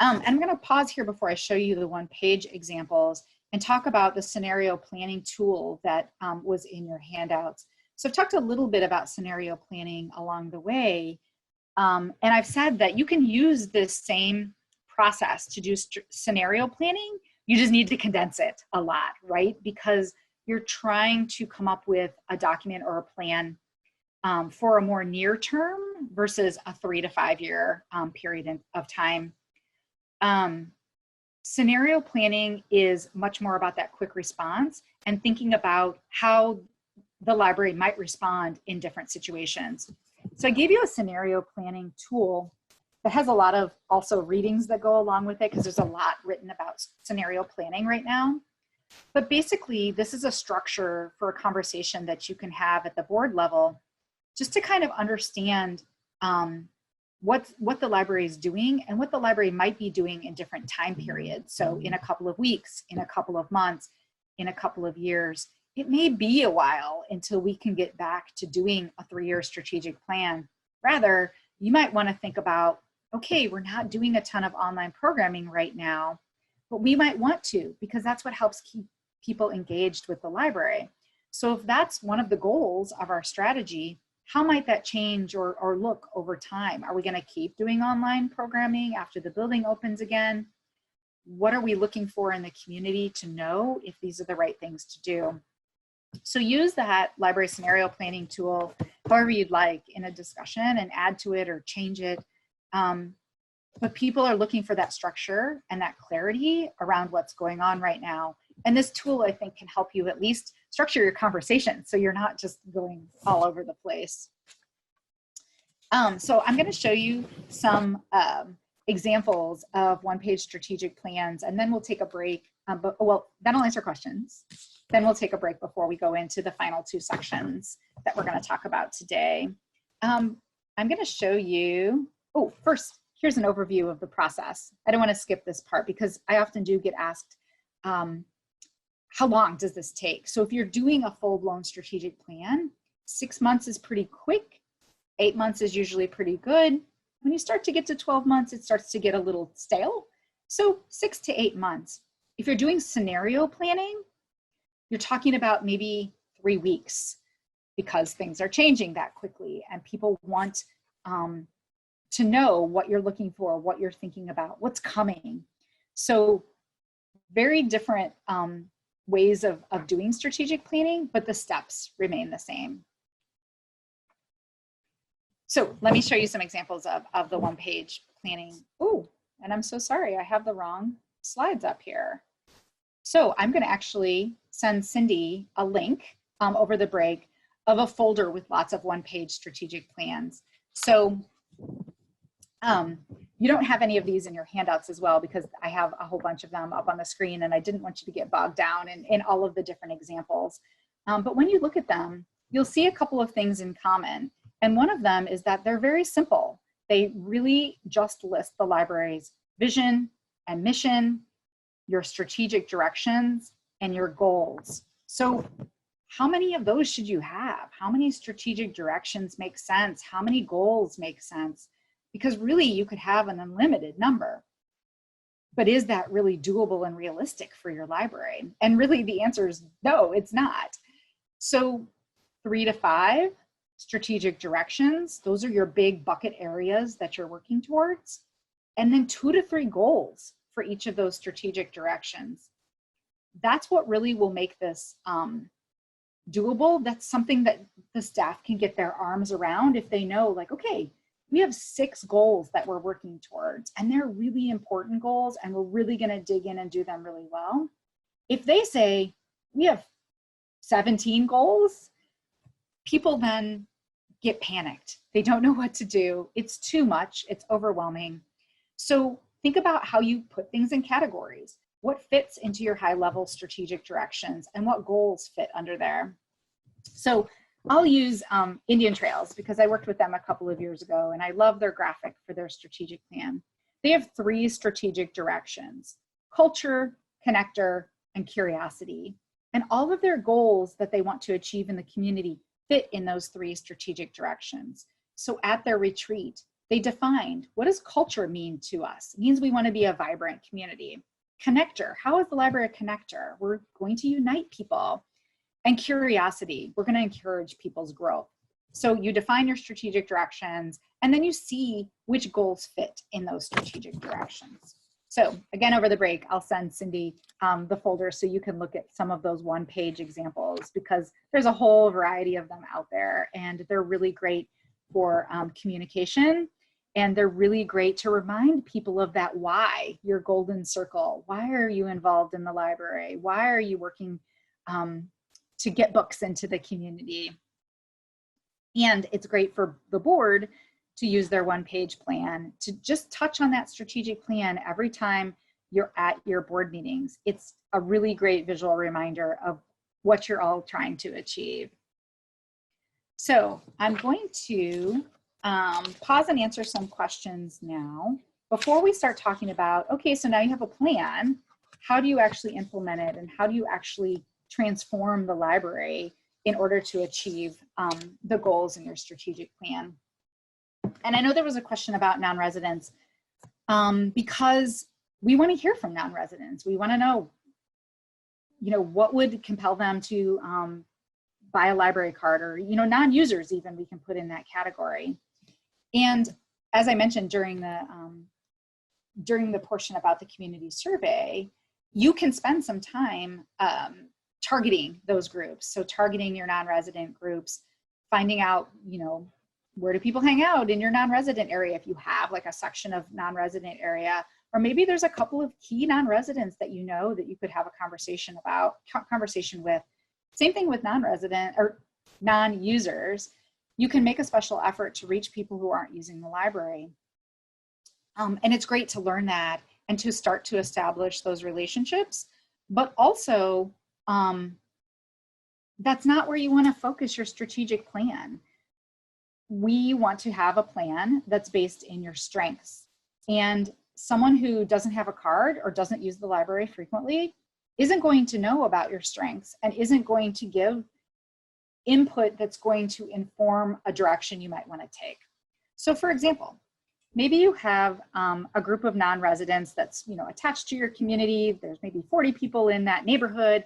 And I'm going to pause here before I show you the one-page examples and talk about the scenario planning tool that was in your handouts. So I've talked a little bit about scenario planning along the way. And I've said that you can use this same process to do scenario planning. You just need to condense it a lot, right? Because you're trying to come up with a document or a plan for a more near term versus a 3 to 5 year period of time. Scenario planning is much more about that quick response and thinking about how the library might respond in different situations. So I gave you a scenario planning tool that has a lot of also readings that go along with it, because there's a lot written about scenario planning right now. But basically, this is a structure for a conversation that you can have at the board level, just to kind of understand what the library is doing and what the library might be doing in different time periods. So in a couple of weeks, in a couple of months, in a couple of years. It may be a while until we can get back to doing a 3-year strategic plan. Rather, you might want to think about, okay, we're not doing a ton of online programming right now, but we might want to, because that's what helps keep people engaged with the library. So if that's one of the goals of our strategy, how might that change or look over time? Are we going to keep doing online programming after the building opens again? What are we looking for in the community to know if these are the right things to do? So use that library scenario planning tool however you'd like in a discussion and add to it or change it. But people are looking for that structure and that clarity around what's going on right now. And this tool, I think, can help you at least structure your conversation so you're not just going all over the place. So I'm going to show you some examples of one-page strategic plans, and then we'll take a break. Well, then I'll answer questions. Then we'll take a break before we go into the final 2 sections that we're going to talk about today. I'm going to show you, first, here's an overview of the process. I don't want to skip this part because I often do get asked, how long does this take? So if you're doing a full-blown strategic plan, 6 months is pretty quick. 8 months is usually pretty good. When you start to get to 12 months, it starts to get a little stale. So 6 to 8 months. If you're doing scenario planning, you're talking about maybe 3 weeks because things are changing that quickly and people want to know what you're looking for, what you're thinking about, what's coming. So very different ways of doing strategic planning, but the steps remain the same. So let me show you some examples of the one-page planning. And I'm so sorry, I have the wrong slides up here. So I'm going to actually send Cindy a link over the break of a folder with lots of one-page strategic plans. So you don't have any of these in your handouts as well, because I have a whole bunch of them up on the screen and I didn't want you to get bogged down in all of the different examples. But when you look at them, you'll see a couple of things in common. And one of them is that they're very simple. They really just list the library's vision and mission, your strategic directions, and your goals. So how many of those should you have? How many strategic directions make sense? How many goals make sense? Because really you could have an unlimited number. But is that really doable and realistic for your library? And really the answer is no, it's not. So 3 to 5 strategic directions, those are your big bucket areas that you're working towards. And then 2 to 3 goals for each of those strategic directions. That's what really will make this doable. That's something that the staff can get their arms around if they know, like, okay, we have 6 goals that we're working towards, and they're really important goals, and we're really going to dig in and do them really well. If they say we have 17 goals, people then get panicked. They don't know what to do. It's too much. It's overwhelming. So think about how you put things in categories. What fits into your high-level strategic directions and what goals fit under there? So I'll use Indian Trails because I worked with them a couple of years ago and I love their graphic for their strategic plan. They have 3 strategic directions: culture, connector, and curiosity. And all of their goals that they want to achieve in the community fit in those 3 strategic directions. So at their retreat, they defined, what does culture mean to us? It means we want to be a vibrant community. Connector, how is the library a connector? We're going to unite people. And curiosity, we're going to encourage people's growth. So you define your strategic directions, and then you see which goals fit in those strategic directions. So again, over the break, I'll send Cindy the folder so you can look at some of those one-page examples, because there's a whole variety of them out there, and they're really great for communication, and they're really great to remind people of that why, your golden circle. Why are you involved in the library? Why are you working to get books into the community? And it's great for the board to use their one-page plan to just touch on that strategic plan every time you're at your board meetings. It's a really great visual reminder of what you're all trying to achieve. So I'm going to pause and answer some questions now. Before we start talking about, okay, so now you have a plan, how do you actually implement it, and how do you actually transform the library in order to achieve the goals in your strategic plan? And I know there was a question about non-residents because we want to hear from non-residents. We want to know, what would compel them to buy a library card, or, non-users even, we can put in that category. And as I mentioned during the portion about the community survey, you can spend some time targeting those groups. So targeting your non-resident groups, finding out, where do people hang out in your non-resident area if you have like a section of non-resident area, or maybe there's a couple of key non-residents that that you could have a conversation with. Same thing with non-resident or non-users. You can make a special effort to reach people who aren't using the library. And it's great to learn that and to start to establish those relationships, but also that's not where you want to focus your strategic plan. We want to have a plan that's based in your strengths. And someone who doesn't have a card or doesn't use the library frequently isn't going to know about your strengths and isn't going to give input that's going to inform a direction you might want to take. So for example, maybe you have a group of non-residents that's attached to your community. There's maybe 40 people in that neighborhood.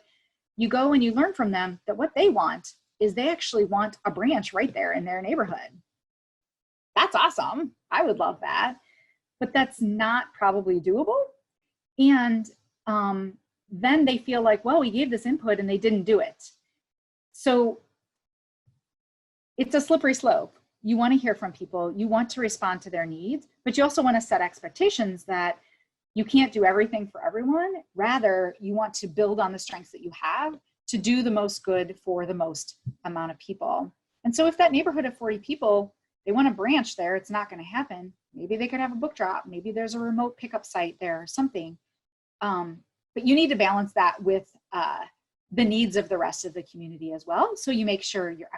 You go and you learn from them that what they want is they actually want a branch right there in their neighborhood. That's awesome. I would love that. But that's not probably doable. And then they feel like, well, we gave this input and they didn't do it. So it's a slippery slope. You want to hear from people. You want to respond to their needs, but you also want to set expectations that you can't do everything for everyone. Rather, you want to build on the strengths that you have to do the most good for the most amount of people. And so if that neighborhood of 40 people, they want a branch there, it's not going to happen. Maybe they could have a book drop. Maybe there's a remote pickup site there or something. But you need to balance that with the needs of the rest of the community as well. So you make sure you're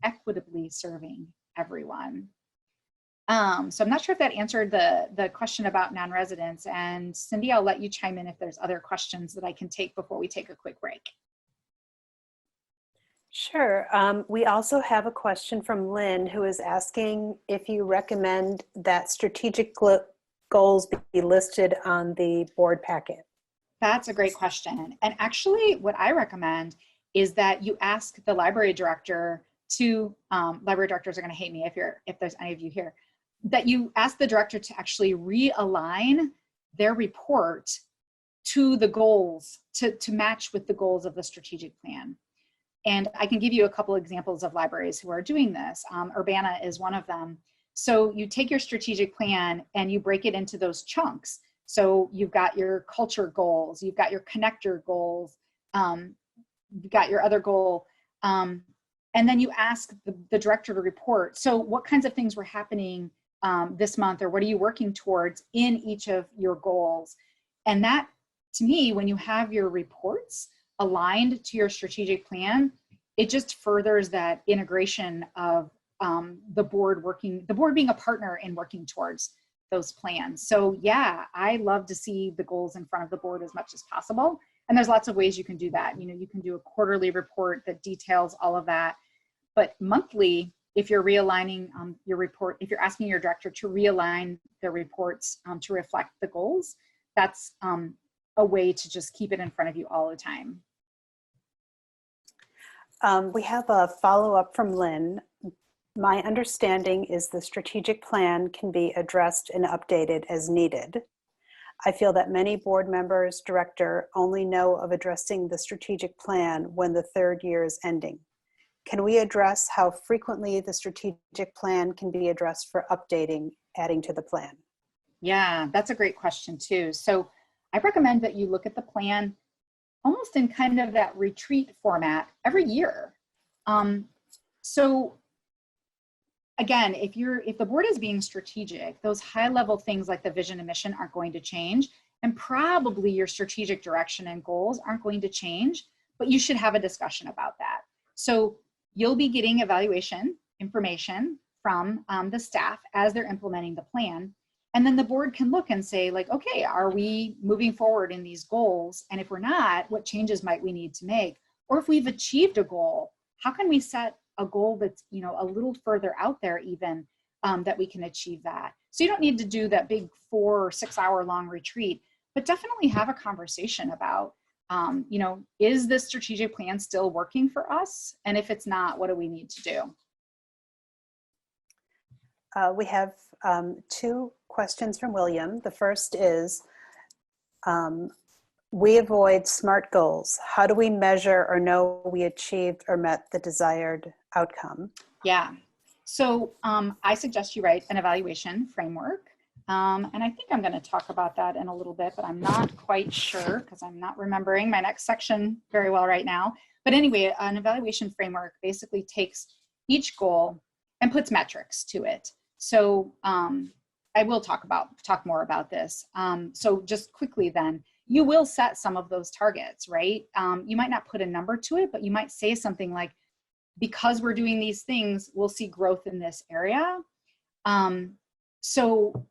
equitably serving everyone. So I'm not sure if that answered the question about non-residents. And Cindy, I'll let you chime in if there's other questions that I can take before we take a quick break. Sure. We also have a question from Lynn, who is asking if you recommend that strategic goals be listed on the board packet. That's a great question. And actually what I recommend is that you ask the library director to, library directors are going to hate me if there's any of you here, that you ask the director to actually realign their report to the goals, to match with the goals of the strategic plan. And I can give you a couple examples of libraries who are doing this. Urbana is one of them. So you take your strategic plan and you break it into those chunks. So you've got your culture goals, you've got your connector goals, you've got your other goal. And then you ask the director to report. So what kinds of things were happening this month, or what are you working towards in each of your goals? And that, to me, when you have your reports aligned to your strategic plan, it just furthers that integration of the board being a partner in working towards those plans. So yeah, I love to see the goals in front of the board as much as possible. And there's lots of ways you can do that. You know, you can do a quarterly report that details all of that. But monthly, if you're realigning your report, if you're asking your director to realign the reports to reflect the goals, that's a way to just keep it in front of you all the time. We have a follow-up from Lynn. My understanding is the strategic plan can be addressed and updated as needed. I feel that many board members, director, only know of addressing the strategic plan when the third year is ending. Can we address how frequently the strategic plan can be addressed for updating, adding to the plan? Yeah, that's a great question too. So I recommend that you look at the plan almost in kind of that retreat format every year. So again, if the board is being strategic, those high level things like the vision and mission aren't going to change, and probably your strategic direction and goals aren't going to change, but you should have a discussion about that. So you'll be getting evaluation information from the staff as they're implementing the plan. And then the board can look and say like, okay, are we moving forward in these goals? And if we're not, what changes might we need to make? Or if we've achieved a goal, how can we set a goal that's, you know, a little further out there even that we can achieve that? So you don't need to do that big 4 or 6 hour long retreat, but definitely have a conversation about, you know, is this strategic plan still working for us? And if it's not, what do we need to do? We have 2 questions from William. The first is, we avoid SMART goals. How do we measure or know we achieved or met the desired outcome? Yeah, so I suggest you write an evaluation framework. And I think I'm going to talk about that in a little bit, but I'm not quite sure because I'm not remembering my next section very well right now. But anyway, an evaluation framework basically takes each goal and puts metrics to it. So I will talk more about this. So just quickly then, you will set some of those targets, right? You might not put a number to it, but you might say something like, because we're doing these things, we'll see growth in this area. So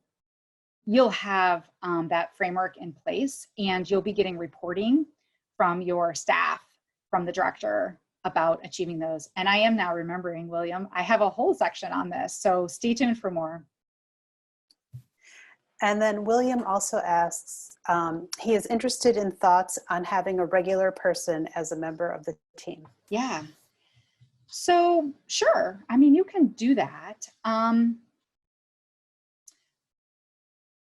you'll have that framework in place, and you'll be getting reporting from your staff, from the director, about achieving those. And I am now remembering, William, I have a whole section on this, so stay tuned for more. And then William also asks, he is interested in thoughts on having a regular person as a member of the team. Yeah, so sure, I mean, you can do that.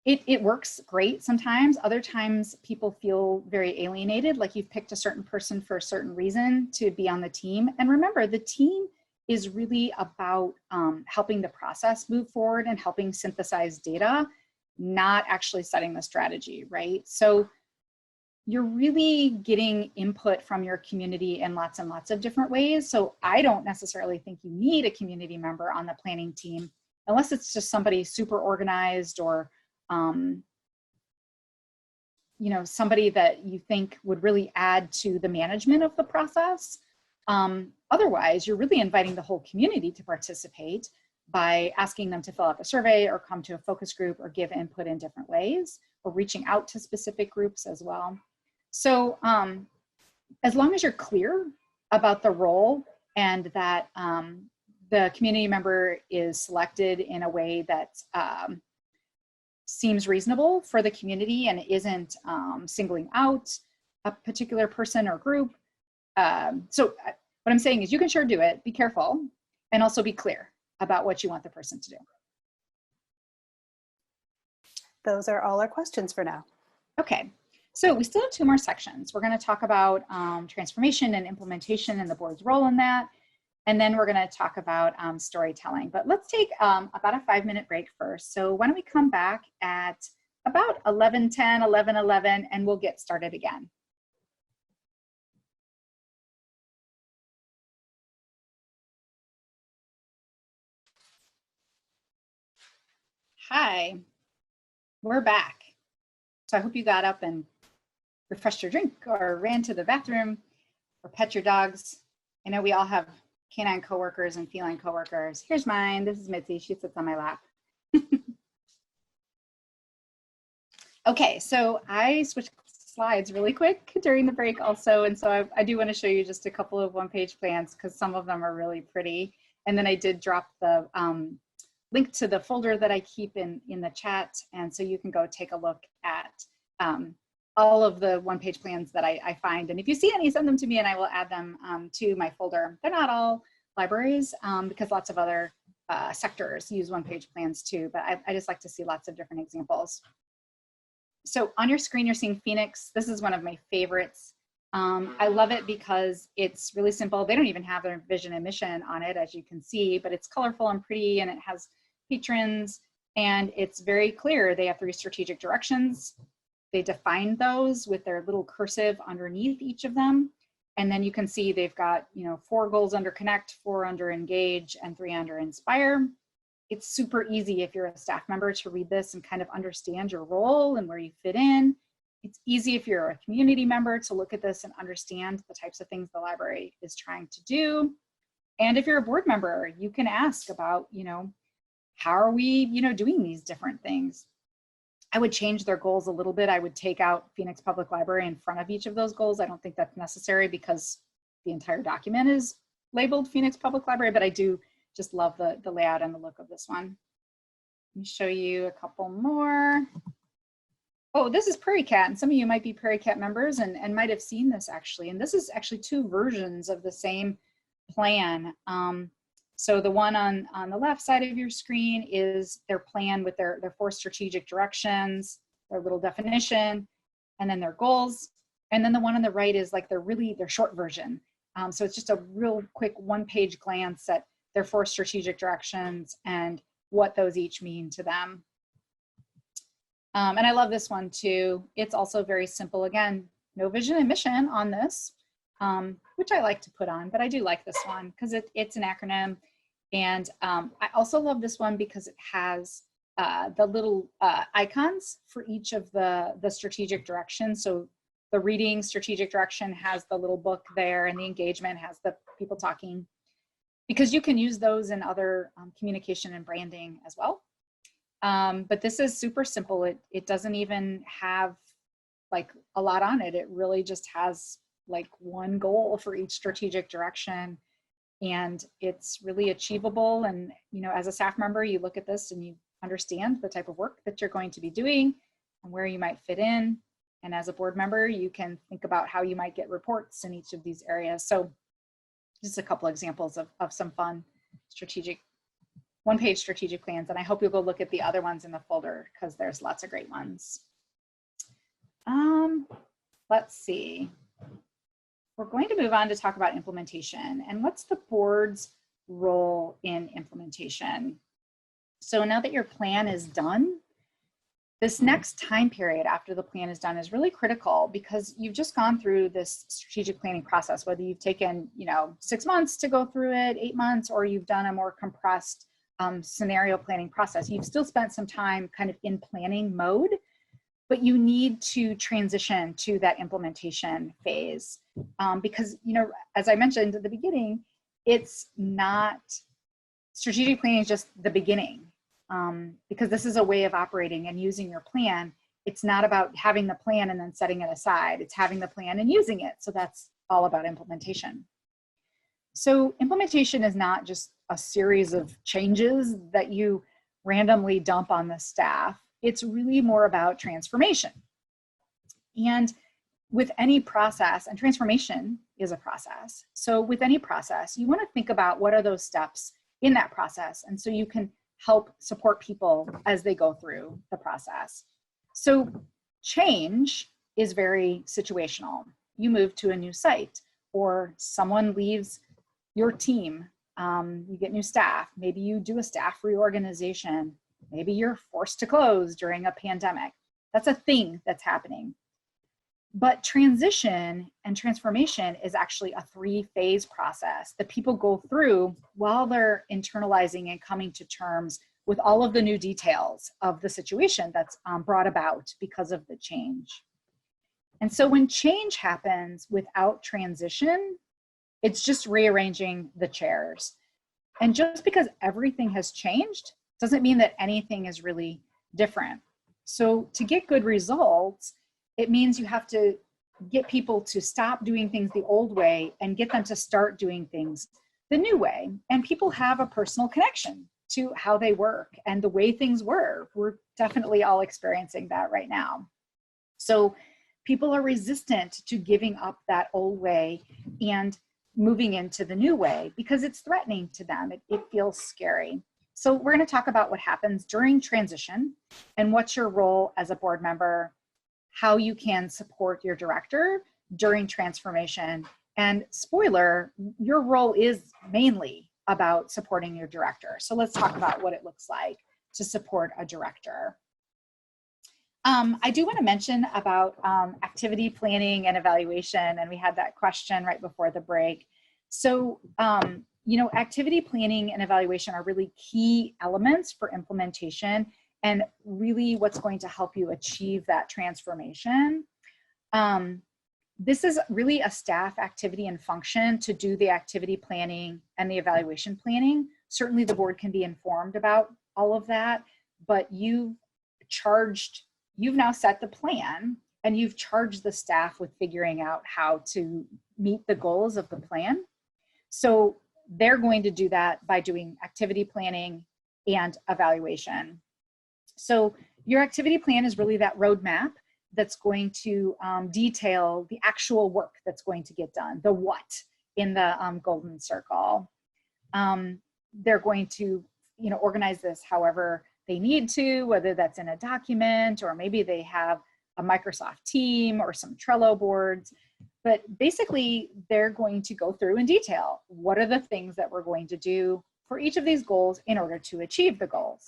It works great sometimes. Other times people feel very alienated, like you've picked a certain person for a certain reason to be on the team. And remember, the team is really about helping the process move forward and helping synthesize data, not actually setting the strategy, right? So you're really getting input from your community in lots and lots of different ways. So I don't necessarily think you need a community member on the planning team, unless it's just somebody super organized or you know, somebody that you think would really add to the management of the process. Otherwise, you're really inviting the whole community to participate by asking them to fill out the survey or come to a focus group or give input in different ways, or reaching out to specific groups as well. So as long as you're clear about the role and that the community member is selected in a way that seems reasonable for the community and isn't singling out a particular person or group. So what I'm saying is you can sure do it, be careful, and also be clear about what you want the person to do. Those are all our questions for now. Okay, so we still have 2 more sections. We're going to talk about transformation and implementation and the board's role in that. And then we're going to talk about storytelling. But let's take about a 5-minute break first. So why don't we come back at about 11:10, 11:11, and we'll get started again. Hi, we're back. So I hope you got up and refreshed your drink or ran to the bathroom or pet your dogs. I know we all have canine coworkers and feline coworkers. Here's mine. This is Mitzi. She sits on my lap. Okay, so I switched slides really quick during the break also. And so I do want to show you just a couple of one-page plans because some of them are really pretty. And then I did drop the link to the folder that I keep in the chat. And so you can go take a look at all of the one-page plans that I find. And if you see any, send them to me and I will add them to my folder. They're not all libraries because lots of other sectors use one-page plans too, but I just like to see lots of different examples. So on your screen, you're seeing Phoenix. This is one of my favorites. I love it because it's really simple. They don't even have their vision and mission on it, as you can see, but it's colorful and pretty, and it has patrons, and it's very clear. They have 3 strategic directions. They define those with their little cursive underneath each of them. And then you can see they've got, 4 goals under Connect, 4 under Engage, and 3 under Inspire. It's super easy if you're a staff member to read this and kind of understand your role and where you fit in. It's easy if you're a community member to look at this and understand the types of things the library is trying to do. And if you're a board member, you can ask about, how are we, doing these different things? I would change their goals a little bit. I would take out Phoenix Public Library in front of each of those goals. I don't think that's necessary because the entire document is labeled Phoenix Public Library, but I do just love the layout and the look of this one. Let me show you a couple more. Oh, this is Prairie Cat, and some of you might be Prairie Cat members and might have seen this actually. And this is actually 2 versions of the same plan. So the one on the left side of your screen is their plan with their 4 strategic directions, their little definition, and then their goals. And then the one on the right is like their short version. So it's just a real quick 1-page glance at their 4 strategic directions and what those each mean to them. And I love this one too. It's also very simple. Again, no vision and mission on this, which I like to put on, but I do like this one because it's an acronym. And I also love this one because it has the little icons for each of the strategic directions. So the reading strategic direction has the little book there, and the engagement has the people talking, because you can use those in other communication and branding as well. But this is super simple. It doesn't even have like a lot on it. It really just has like 1 goal for each strategic direction. And it's really achievable. And, as a staff member, you look at this and you understand the type of work that you're going to be doing and where you might fit in. And as a board member, you can think about how you might get reports in each of these areas. So just a couple examples of some fun strategic 1-page strategic plans. And I hope you'll go look at the other ones in the folder because there's lots of great ones. Let's see. We're going to move on to talk about implementation and what's the board's role in implementation. So now that your plan is done, this next time period after the plan is done is really critical because you've just gone through this strategic planning process, whether you've taken 6 months to go through it, 8 months, or you've done a more compressed scenario planning process. You've still spent some time kind of in planning mode, but you need to transition to that implementation phase because, as I mentioned at the beginning, it's not, strategic planning is just the beginning because this is a way of operating and using your plan. It's not about having the plan and then setting it aside. It's having the plan and using it. So that's all about implementation. So implementation is not just a series of changes that you randomly dump on the staff. It's really more about transformation. And with any process, and transformation is a process. So with any process, you want to think about what are those steps in that process. And so you can help support people as they go through the process. So change is very situational. You move to a new site, or someone leaves your team. You get new staff. Maybe you do a staff reorganization. Maybe you're forced to close during a pandemic. That's a thing that's happening. But transition and transformation is actually a 3-phase process that people go through while they're internalizing and coming to terms with all of the new details of the situation that's brought about because of the change. And so when change happens without transition, it's just rearranging the chairs. And just because everything has changed doesn't mean that anything is really different. So to get good results, it means you have to get people to stop doing things the old way and get them to start doing things the new way. And people have a personal connection to how they work and the way things were. We're definitely all experiencing that right now. So people are resistant to giving up that old way and moving into the new way because it's threatening to them. It feels scary. So we're going to talk about what happens during transition and what's your role as a board member, how you can support your director during transformation. And spoiler, your role is mainly about supporting your director. So let's talk about what it looks like to support a director. I do want to mention about activity planning and evaluation, and we had that question right before the break. So, you know, activity planning and evaluation are really key elements for implementation and really what's going to help you achieve that transformation. This is really a staff activity and function to do the activity planning and the evaluation planning. Certainly the board can be informed about all of that, but you've now set the plan and you've charged the staff with figuring out how to meet the goals of the plan. So they're going to do that by doing activity planning and evaluation. So your activity plan is really that roadmap that's going to detail the actual work that's going to get done, the what in the golden circle. They're going to, you know, organize this however they need to, whether that's in a document or maybe they have a Microsoft team or some Trello boards. But basically, they're going to go through in detail what are the things that we're going to do for each of these goals in order to achieve the goals.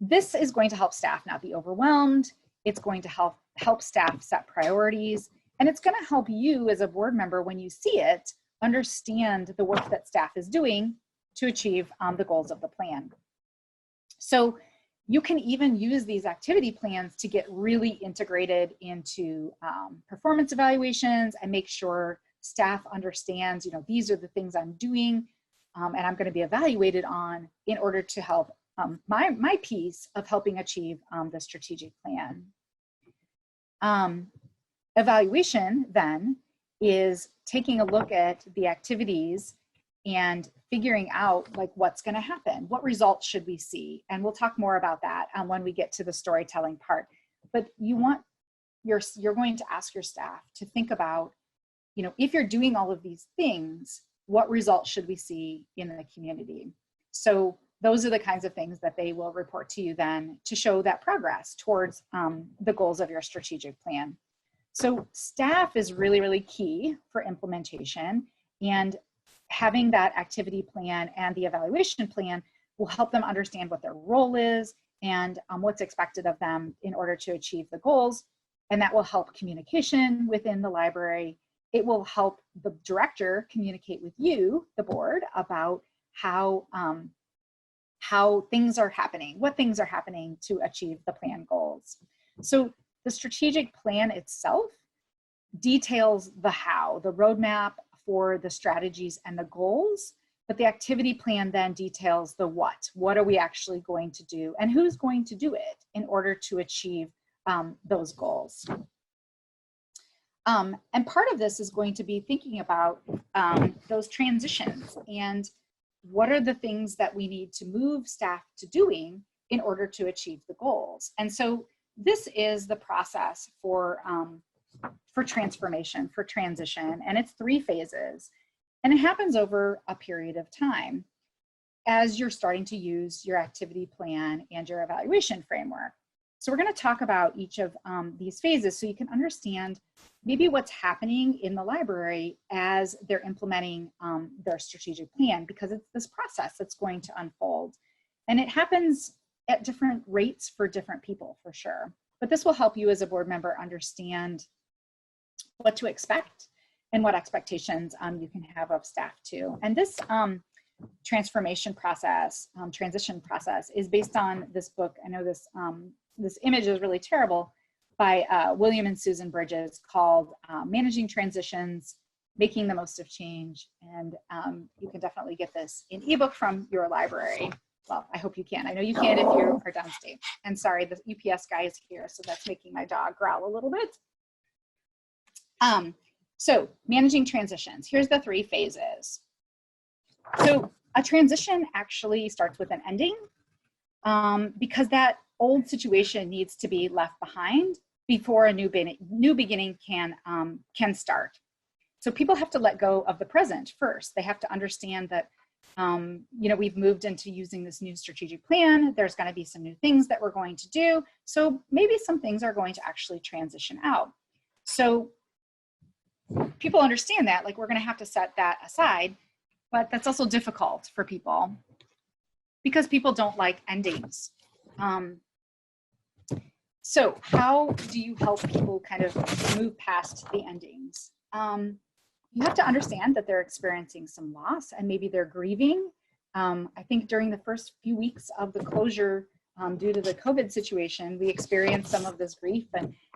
This is going to help staff not be overwhelmed. It's going to help staff set priorities, and it's going to help you as a board member, when you see it, understand the work that staff is doing to achieve the goals of the plan. So you can even use these activity plans to get really integrated into performance evaluations and make sure staff understands, you know, these are the things I'm doing and I'm going to be evaluated on in order to help my piece of helping achieve the strategic plan. Evaluation then is taking a look at the activities and figuring out like what's going to happen, what results should we see, and we'll talk more about that when we get to the storytelling part. But you're going to ask your staff to think about, you know, if you're doing all of these things, what results should we see in the community? So those are the kinds of things that they will report to you then to show that progress towards the goals of your strategic plan. So staff is really, really key for implementation, and having that activity plan and the evaluation plan will help them understand what their role is and what's expected of them in order to achieve the goals. And that will help communication within the library. It will help the director communicate with you, the board, about how things are happening, what things are happening to achieve the plan goals. So the strategic plan itself details the how, the roadmap for the strategies and the goals, but the activity plan then details the what. What are we actually going to do and who's going to do it in order to achieve those goals? And part of this is going to be thinking about those transitions and what are the things that we need to move staff to doing in order to achieve the goals. And so this is the process for transformation, for transition, and it's 3 phases. And it happens over a period of time as you're starting to use your activity plan and your evaluation framework. So we're going to talk about each of these phases so you can understand maybe what's happening in the library as they're implementing their strategic plan, because it's this process that's going to unfold. And it happens at different rates for different people, for sure. But this will help you as a board member understand what to expect and what expectations you can have of staff too. And this transformation process, transition process, is based on this book. I know this this image is really terrible, by William and Susan Bridges, called Managing Transitions, Making the Most of Change. And you can definitely get this in ebook from your library. Well, I hope you can. I know you can if you are downstate. And sorry, the UPS guy is here, so that's making my dog growl a little bit. So managing transitions. Here's the 3 phases. So a transition actually starts with an ending because that old situation needs to be left behind before a new beginning can start. So people have to let go of the present first. They have to understand that we've moved into using this new strategic plan. There's going to be some new things that we're going to do. So maybe some things are going to actually transition out. So people understand that, like, we're going to have to set that aside, but that's also difficult for people because people don't like endings. So how do you help people kind of move past the endings? You have to understand that they're experiencing some loss and maybe they're grieving. I think during the first few weeks of the closure, due to the COVID situation, we experienced some of this grief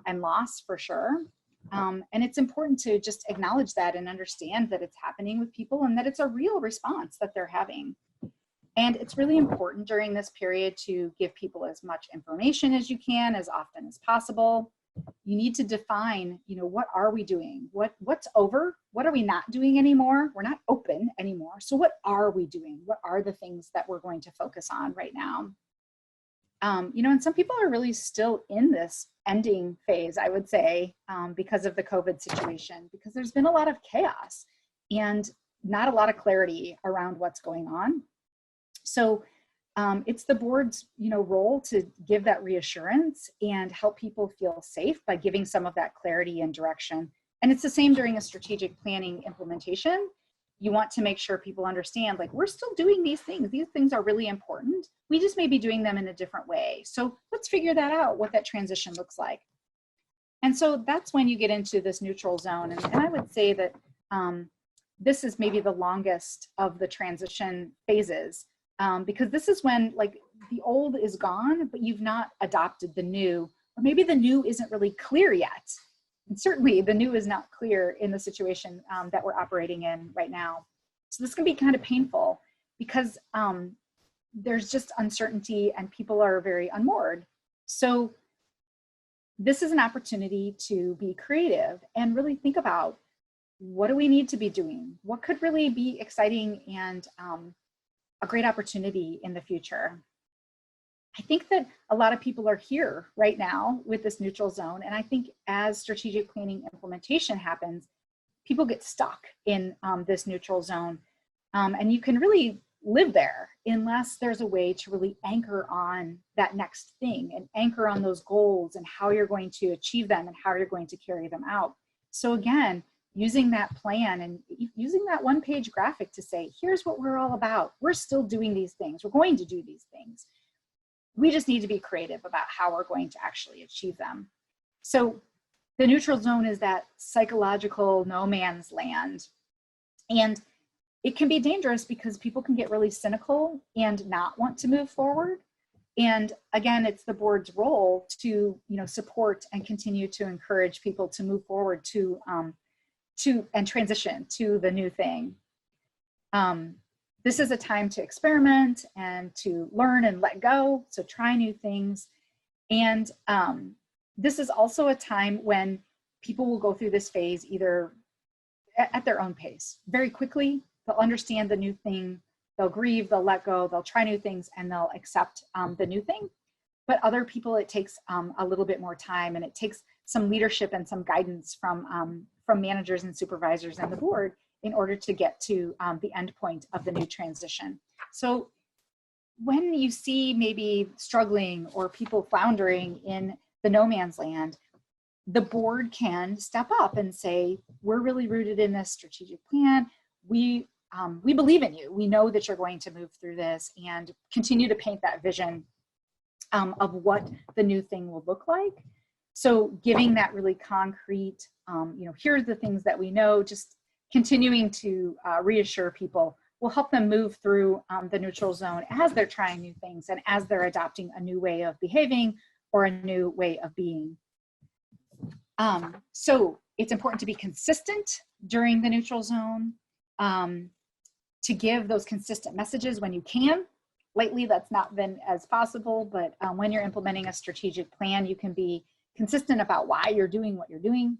and loss for sure. And it's important to just acknowledge that and understand that it's happening with people and that it's a real response that they're having. And it's really important during this period to give people as much information as you can, as often as possible. You need to define, what are we doing? What's over? What are we not doing anymore? We're not open anymore. So what are we doing? What are the things that we're going to focus on right now? And some people are really still in this ending phase, I would say, because of the COVID situation, because there's been a lot of chaos and not a lot of clarity around what's going on. So it's the board's, role to give that reassurance and help people feel safe by giving some of that clarity and direction. And it's the same during a strategic planning implementation. You want to make sure people understand, like, we're still doing these things. These things are really important. We just may be doing them in a different way. So let's figure that out, what that transition looks like. And so that's when you get into this neutral zone. And I would say that this is maybe the longest of the transition phases. Because this is when, like, the old is gone, but you've not adopted the new, or maybe the new isn't really clear yet. And certainly the new is not clear in the situation that we're operating in right now. So this can be kind of painful because there's just uncertainty and people are very unmoored. So this is an opportunity to be creative and really think about, what do we need to be doing? What could really be exciting and a great opportunity in the future? I think that a lot of people are here right now with this neutral zone. And I think as strategic planning implementation happens, people get stuck in this neutral zone. And you can really live there unless there's a way to really anchor on that next thing and anchor on those goals and how you're going to achieve them and how you're going to carry them out. So again, using that plan and using that one-page graphic to say, here's what we're all about. We're still doing these things. We're going to do these things. We just need to be creative about how we're going to actually achieve them. So the neutral zone is that psychological no man's land. And it can be dangerous because people can get really cynical and not want to move forward. And again, it's the board's role to, support and continue to encourage people to move forward and transition to the new thing. This is a time to experiment and to learn and let go. So try new things. And this is also a time when people will go through this phase either at their own pace. Very quickly, they'll understand the new thing, they'll grieve, they'll let go, they'll try new things, and they'll accept the new thing. But other people, it takes a little bit more time, and it takes some leadership and some guidance from managers and supervisors and the board in order to get to the end point of the new transition. So when you see maybe struggling or people floundering in the no man's land, the board can step up and say, we're really rooted in this strategic plan. We believe in you. We know that you're going to move through this, and continue to paint that vision of what the new thing will look like. So giving that really concrete, here's the things that we know, just continuing to reassure people will help them move through the neutral zone as they're trying new things and as they're adopting a new way of behaving or a new way of being. So it's important to be consistent during the neutral zone, to give those consistent messages when you can, lately that's not been as possible, but when you're implementing a strategic plan, you can be consistent about why you're doing what you're doing.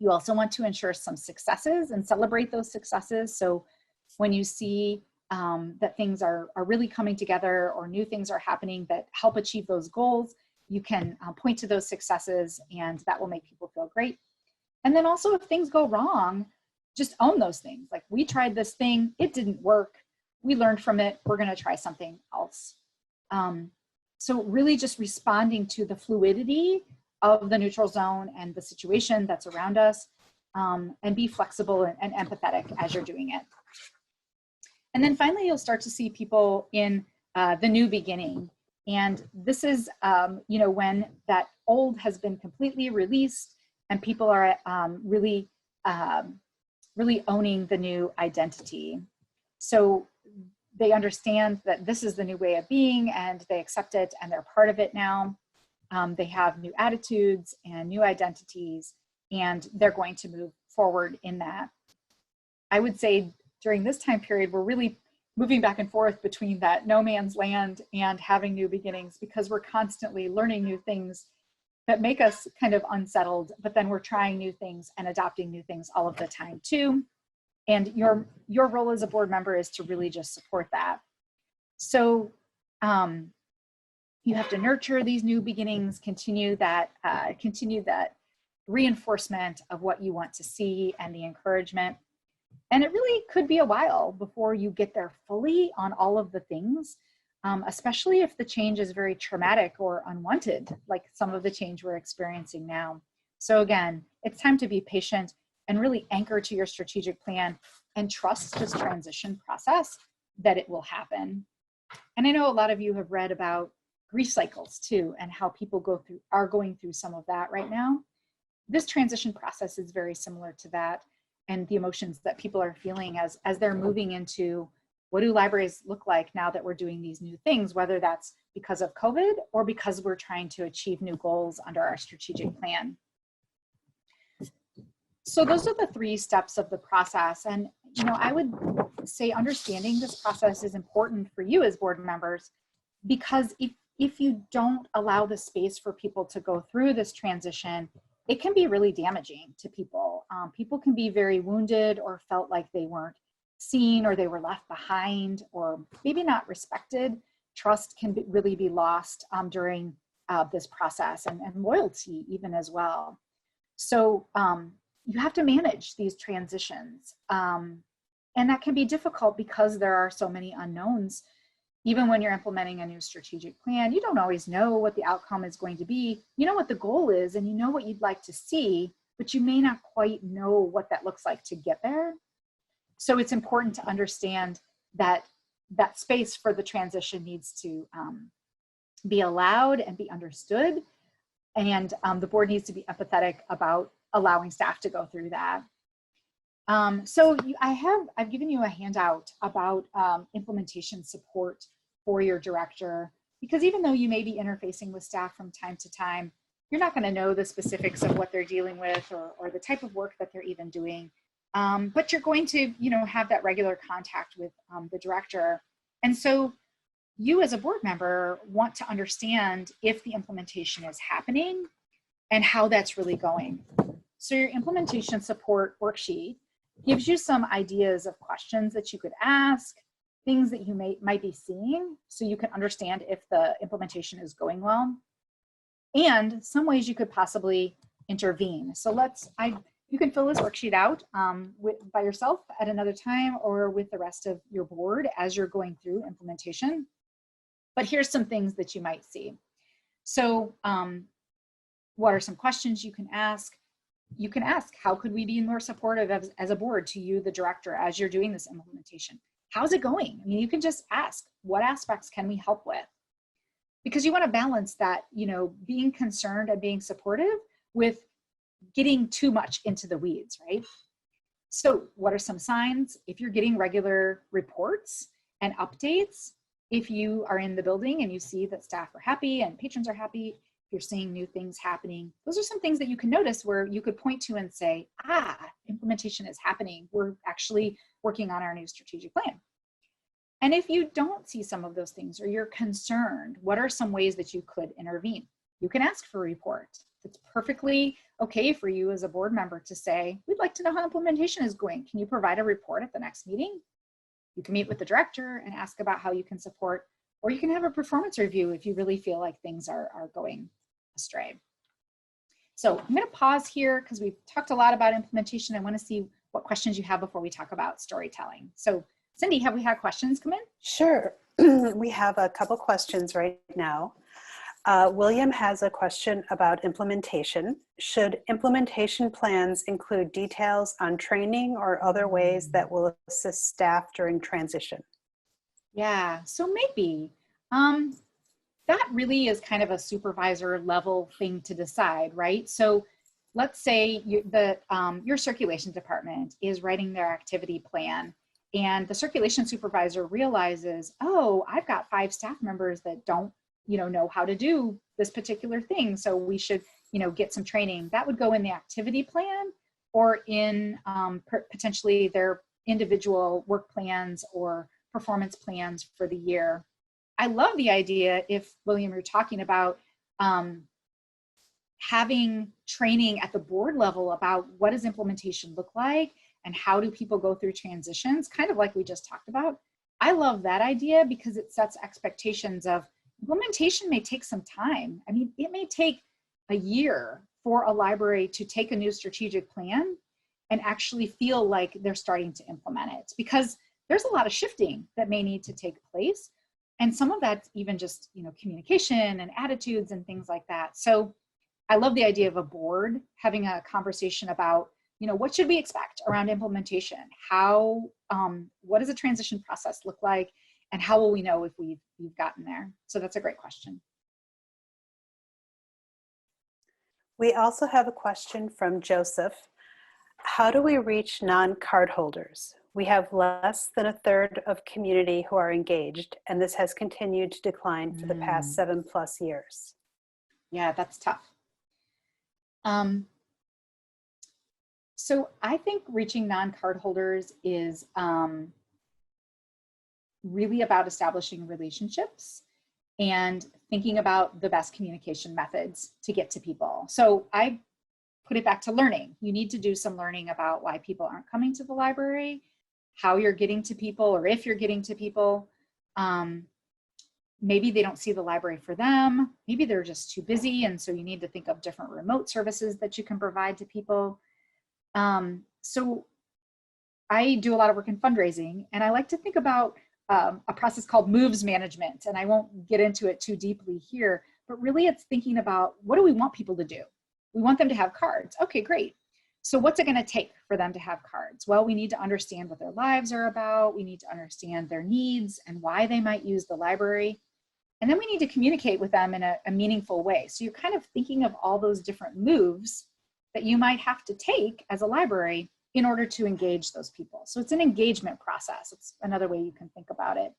You also want to ensure some successes and celebrate those successes. So when you see that things are really coming together or new things are happening that help achieve those goals, you can point to those successes, and that will make people feel great. And then also if things go wrong, just own those things. Like, we tried this thing, it didn't work. We learned from it, we're gonna try something else. So really just responding to the fluidity of the neutral zone and the situation that's around us, and be flexible and empathetic as you're doing it. And then finally, you'll start to see people in the new beginning. And this is, you know, when that old has been completely released and people are really owning the new identity. So they understand that this is the new way of being, and they accept it, and they're part of it now. They have new attitudes and new identities, and they're going to move forward in that. I would say during this time period, we're really moving back and forth between that no man's land and having new beginnings, because we're constantly learning new things that make us kind of unsettled, but then we're trying new things and adopting new things all of the time too. And your role as a board member is to really just support that. So you have to nurture these new beginnings, continue that reinforcement of what you want to see and the encouragement. And it really could be a while before you get there fully on all of the things, especially if the change is very traumatic or unwanted, like some of the change we're experiencing now. So again, it's time to be patient and really anchor to your strategic plan and trust this transition process that it will happen. And I know a lot of you have read about grief cycles too, and how people are going through some of that right now. This transition process is very similar to that, and the emotions that people are feeling as they're moving into, what do libraries look like now that we're doing these new things, whether that's because of COVID or because we're trying to achieve new goals under our strategic plan. So those are the 3 steps of the process. And you know, I would say understanding this process is important for you as board members, because if you don't allow the space for people to go through this transition, it can be really damaging to people. People can be very wounded or felt like they weren't seen, or they were left behind, or maybe not respected. Trust can really be lost during this process, and loyalty even as well. So you have to manage these transitions. And that can be difficult because there are so many unknowns. Even when you're implementing a new strategic plan, you don't always know what the outcome is going to be. You know what the goal is, and you know what you'd like to see, but you may not quite know what that looks like to get there. So it's important to understand that that space for the transition needs to be allowed and be understood. And the board needs to be empathetic about allowing staff to go through that. So I've given you a handout about implementation support for your director, because even though you may be interfacing with staff from time to time, you're not going to know the specifics of what they're dealing with, or the type of work that they're even doing. But you're going to, you know, have that regular contact with the director. And so you as a board member want to understand if the implementation is happening and how that's really going. So your implementation support worksheet gives you some ideas of questions that you could ask, things that you might be seeing, so you can understand if the implementation is going well, and some ways you could possibly intervene. So you can fill this worksheet out by yourself at another time, or with the rest of your board as you're going through implementation. But here's some things that you might see. So what are some questions you can ask? You can ask, how could we be more supportive as a board to you, the director, as you're doing this implementation? How's it going? I mean, you can just ask, what aspects can we help with? Because you want to balance that, you know, being concerned and being supportive with getting too much into the weeds, right? So what are some signs? If you're getting regular reports and updates, if you are in the building and you see that staff are happy and patrons are happy, if you're seeing new things happening, those are some things that you can notice where you could point to and say, implementation is happening. We're actually working on our new strategic plan. And if you don't see some of those things or you're concerned, what are some ways that you could intervene? You can ask for a report. It's perfectly okay for you as a board member to say, we'd like to know how implementation is going. Can you provide a report at the next meeting? You can meet with the director and ask about how you can support, or you can have a performance review if you really feel like things are going astray. So I'm going to pause here because we've talked a lot about implementation. I want to see what questions you have before we talk about storytelling. So Cindy, have we had questions come in? Sure. We have a couple questions right now. William has a question about implementation. Should implementation plans include details on training or other ways that will assist staff during transition? Yeah, so maybe. That really is kind of a supervisor level thing to decide, right? So let's say your circulation department is writing their activity plan, and the circulation supervisor realizes, oh, I've got 5 staff members that don't know how to do this particular thing, so we should get some training. That would go in the activity plan or in potentially their individual work plans or performance plans for the year. I love the idea, if William, you're talking about having training at the board level about what does implementation look like and how do people go through transitions, kind of like we just talked about. I love that idea because it sets expectations of implementation may take some time. I mean, it may take a year for a library to take a new strategic plan and actually feel like they're starting to implement it, because there's a lot of shifting that may need to take place. And some of that's even just, communication and attitudes and things like that. So I love the idea of a board having a conversation about, what should we expect around implementation? What does a transition process look like? And how will we know if we've gotten there? So that's a great question. We also have a question from Joseph. How do we reach non-card holders? We have less than a third of community who are engaged, and this has continued to decline for the past 7+ years. Yeah, that's tough. So I think reaching non-card holders is really about establishing relationships and thinking about the best communication methods to get to people. So I put it back to learning. You need to do some learning about why people aren't coming to the library, how you're getting to people, or if you're getting to people. Maybe they don't see the library for them. Maybe they're just too busy. And so you need to think of different remote services that you can provide to people. So I do a lot of work in fundraising, and I like to think about a process called moves management. And I won't get into it too deeply here, but really it's thinking about, what do we want people to do? We want them to have cards. Okay, great. So what's it going to take for them to have cards? Well, we need to understand what their lives are about. We need to understand their needs and why they might use the library. And then we need to communicate with them in a meaningful way. So you're kind of thinking of all those different moves that you might have to take as a library in order to engage those people. So it's an engagement process. It's another way you can think about it.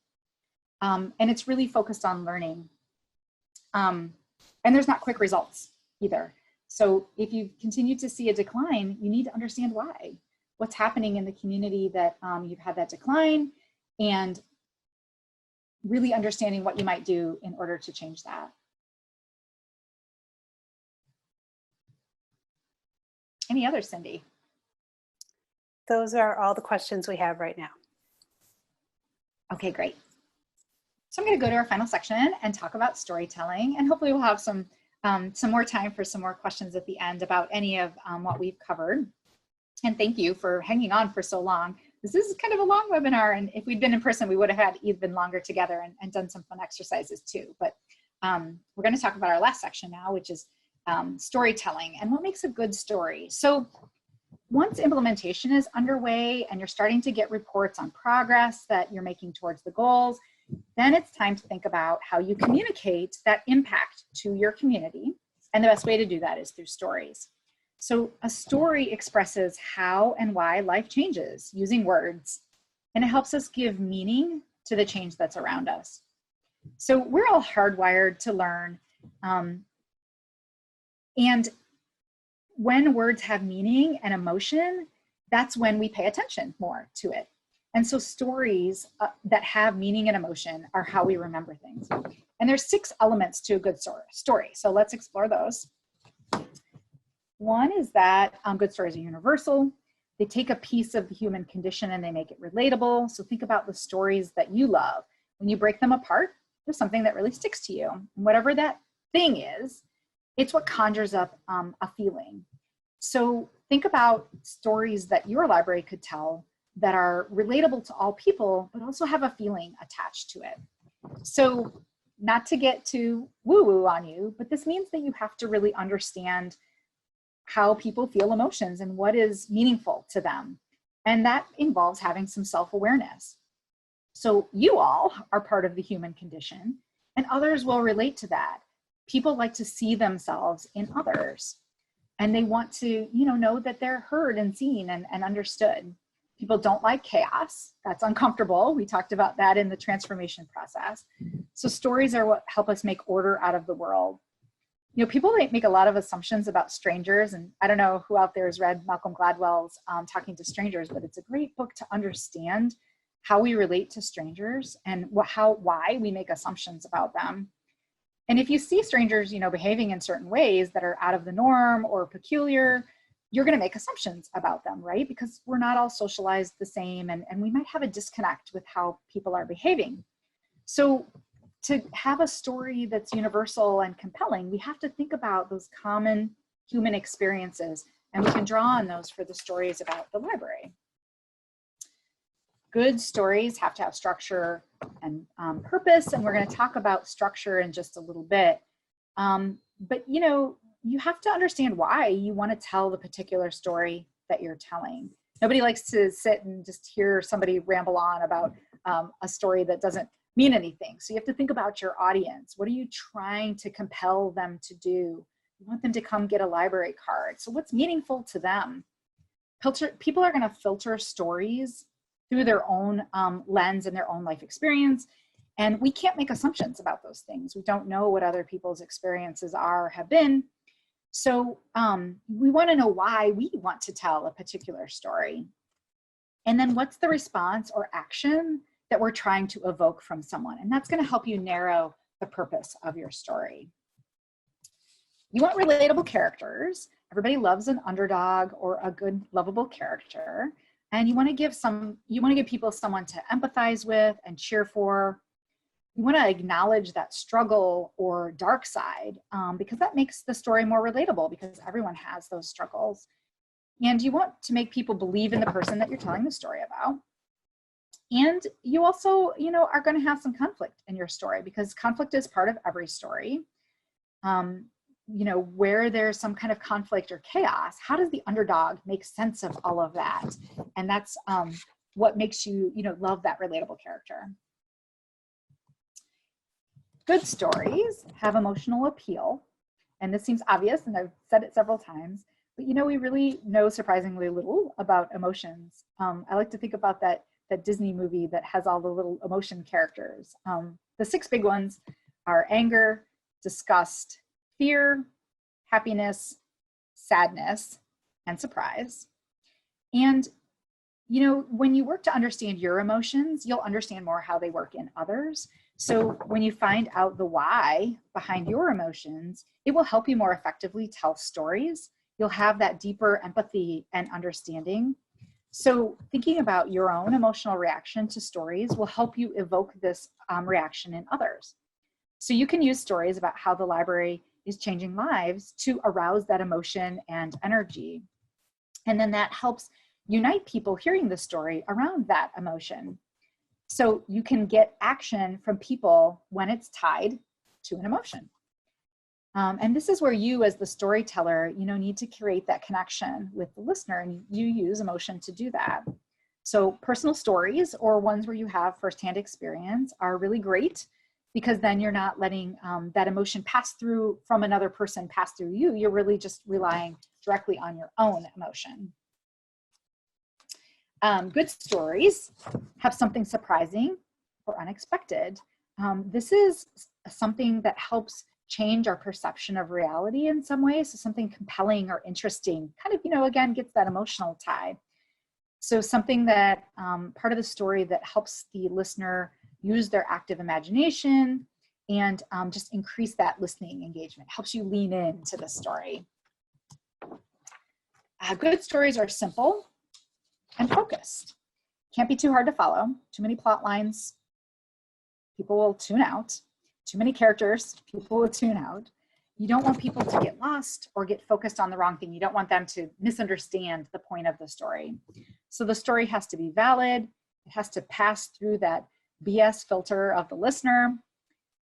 And it's really focused on learning. And there's not quick results either. So if you continue to see a decline, you need to understand why. What's happening in the community that you've had that decline, and really understanding what you might do in order to change that. Any others, Cindy? Those are all the questions we have right now. Okay, great. So I'm going to go to our final section and talk about storytelling, and hopefully we'll have some more time for some more questions at the end about any of what we've covered. And thank you for hanging on for so long. This is kind of a long webinar, and if we'd been in person, we would have had even longer together and done some fun exercises too. But we're going to talk about our last section now, which is storytelling and what makes a good story. So once implementation is underway and you're starting to get reports on progress that you're making towards the goals, then it's time to think about how you communicate that impact to your community. And the best way to do that is through stories. So a story expresses how and why life changes using words, and it helps us give meaning to the change that's around us. So we're all hardwired to learn. And when words have meaning and emotion, that's when we pay attention more to it. And so stories that have meaning and emotion are how we remember things. And there's 6 elements to a good story. So let's explore those. One is that good stories are universal. They take a piece of the human condition and they make it relatable. So think about the stories that you love. When you break them apart, there's something that really sticks to you. And whatever that thing is, it's what conjures up a feeling. So think about stories that your library could tell that are relatable to all people, but also have a feeling attached to it. So not to get too woo-woo on you, but this means that you have to really understand how people feel emotions and what is meaningful to them. And that involves having some self-awareness. So you all are part of the human condition, and others will relate to that. People like to see themselves in others, and they want to, know that they're heard and seen and understood. People don't like chaos. That's uncomfortable. We talked about that in the transformation process. So stories are what help us make order out of the world. People make a lot of assumptions about strangers, and I don't know who out there has read Malcolm Gladwell's Talking to Strangers, but it's a great book to understand how we relate to strangers and why we make assumptions about them. And if you see strangers, behaving in certain ways that are out of the norm or peculiar, you're going to make assumptions about them, right? Because we're not all socialized the same, and we might have a disconnect with how people are behaving. So to have a story that's universal and compelling, we have to think about those common human experiences, and we can draw on those for the stories about the library. Good stories have to have structure and purpose, and we're going to talk about structure in just a little bit. But you have to understand why you want to tell the particular story that you're telling. Nobody likes to sit and just hear somebody ramble on about a story that doesn't mean anything. So you have to think about your audience. What are you trying to compel them to do? You want them to come get a library card. So what's meaningful to them? People are going to filter stories through their own lens and their own life experience. And we can't make assumptions about those things. We don't know what other people's experiences have been. So we want to know why we want to tell a particular story. And then what's the response or action that we're trying to evoke from someone? And that's going to help you narrow the purpose of your story. You want relatable characters. Everybody loves an underdog or a good, lovable character. And you want to give people someone to empathize with and cheer for. You want to acknowledge that struggle or dark side because that makes the story more relatable, because everyone has those struggles. And you want to make people believe in the person that you're telling the story about. And you also, are going to have some conflict in your story, because conflict is part of every story. Where there's some kind of conflict or chaos, how does the underdog make sense of all of that? And that's what makes you, love that relatable character. Good stories have emotional appeal. And this seems obvious, and I've said it several times, but we really know surprisingly little about emotions. I like to think about that Disney movie that has all the little emotion characters. The 6 big ones are anger, disgust, fear, happiness, sadness, and surprise. And, when you work to understand your emotions, you'll understand more how they work in others. So when you find out the why behind your emotions, it will help you more effectively tell stories. You'll have that deeper empathy and understanding. So thinking about your own emotional reaction to stories will help you evoke this reaction in others. So you can use stories about how the library is changing lives to arouse that emotion and energy. And then that helps unite people hearing the story around that emotion. So you can get action from people when it's tied to an emotion. And this is where you, as the storyteller, need to create that connection with the listener, and you use emotion to do that. So personal stories, or ones where you have firsthand experience, are really great, because then you're not letting that emotion from another person pass through you. You're really just relying directly on your own emotion. Good stories have something surprising or unexpected. This is something that helps change our perception of reality in some way. So something compelling or interesting kind of, again, gets that emotional tie. So something that, part of the story that helps the listener use their active imagination and just increase that listening engagement, helps you lean into the story. Good stories are simple and focused. Can't be too hard to follow. Too many plot lines, people will tune out. Too many characters, people will tune out. You don't want people to get lost or get focused on the wrong thing. You don't want them to misunderstand the point of the story. So the story has to be valid. It has to pass through that BS filter of the listener.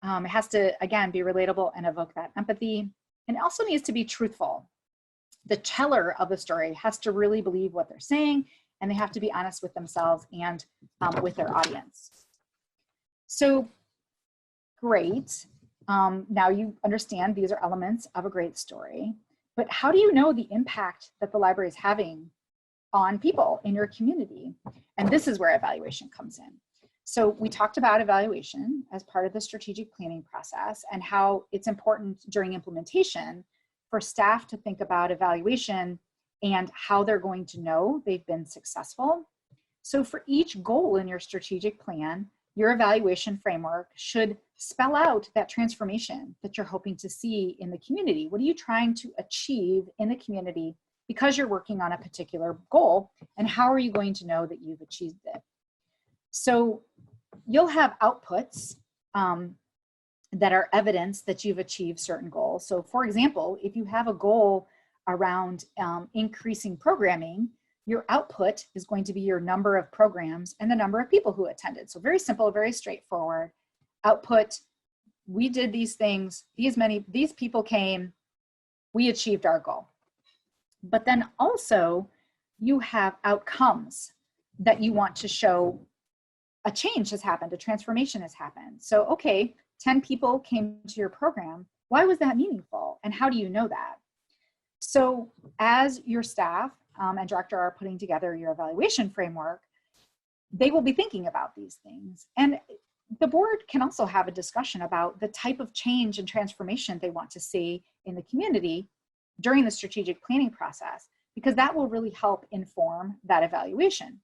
It has to, again, be relatable and evoke that empathy. And it also needs to be truthful. The teller of the story has to really believe what they're saying, and they have to be honest with themselves and with their audience. So great. Now you understand these are elements of a great story, but how do you know the impact that the library is having on people in your community? And this is where evaluation comes in. So we talked about evaluation as part of the strategic planning process and how it's important during implementation for staff to think about evaluation and how they're going to know they've been successful. So for each goal in your strategic plan, your evaluation framework should spell out that transformation that you're hoping to see in the community. What are you trying to achieve in the community because you're working on a particular goal, and how are you going to know that you've achieved it? So you'll have outputs that are evidence that you've achieved certain goals. So for example, if you have a goal around increasing programming, your output is going to be your number of programs and the number of people who attended. So very simple, very straightforward. Output, we did these things, these people came, we achieved our goal. But then also you have outcomes that you want to show a change has happened, a transformation has happened. So, okay, 10 people came to your program. Why was that meaningful? And how do you know that? So as your staff and director are putting together your evaluation framework, they will be thinking about these things. And the board can also have a discussion about the type of change and transformation they want to see in the community during the strategic planning process, because that will really help inform that evaluation.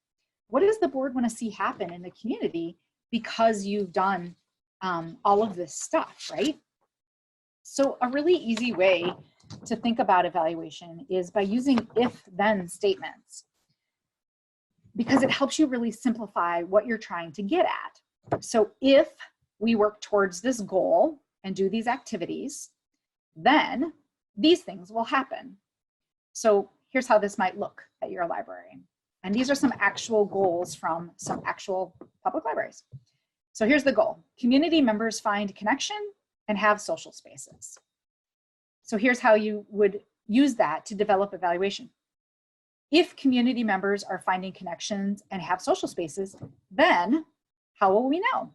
What does the board want to see happen in the community because you've done all of this stuff, right? So a really easy way to think about evaluation is by using if-then statements, because it helps you really simplify what you're trying to get at. So if we work towards this goal and do these activities, then these things will happen. So here's how this might look at your library. And these are some actual goals from some actual public libraries. So here's the goal. Community members find connection and have social spaces. So here's how you would use that to develop evaluation. If community members are finding connections and have social spaces, then how will we know?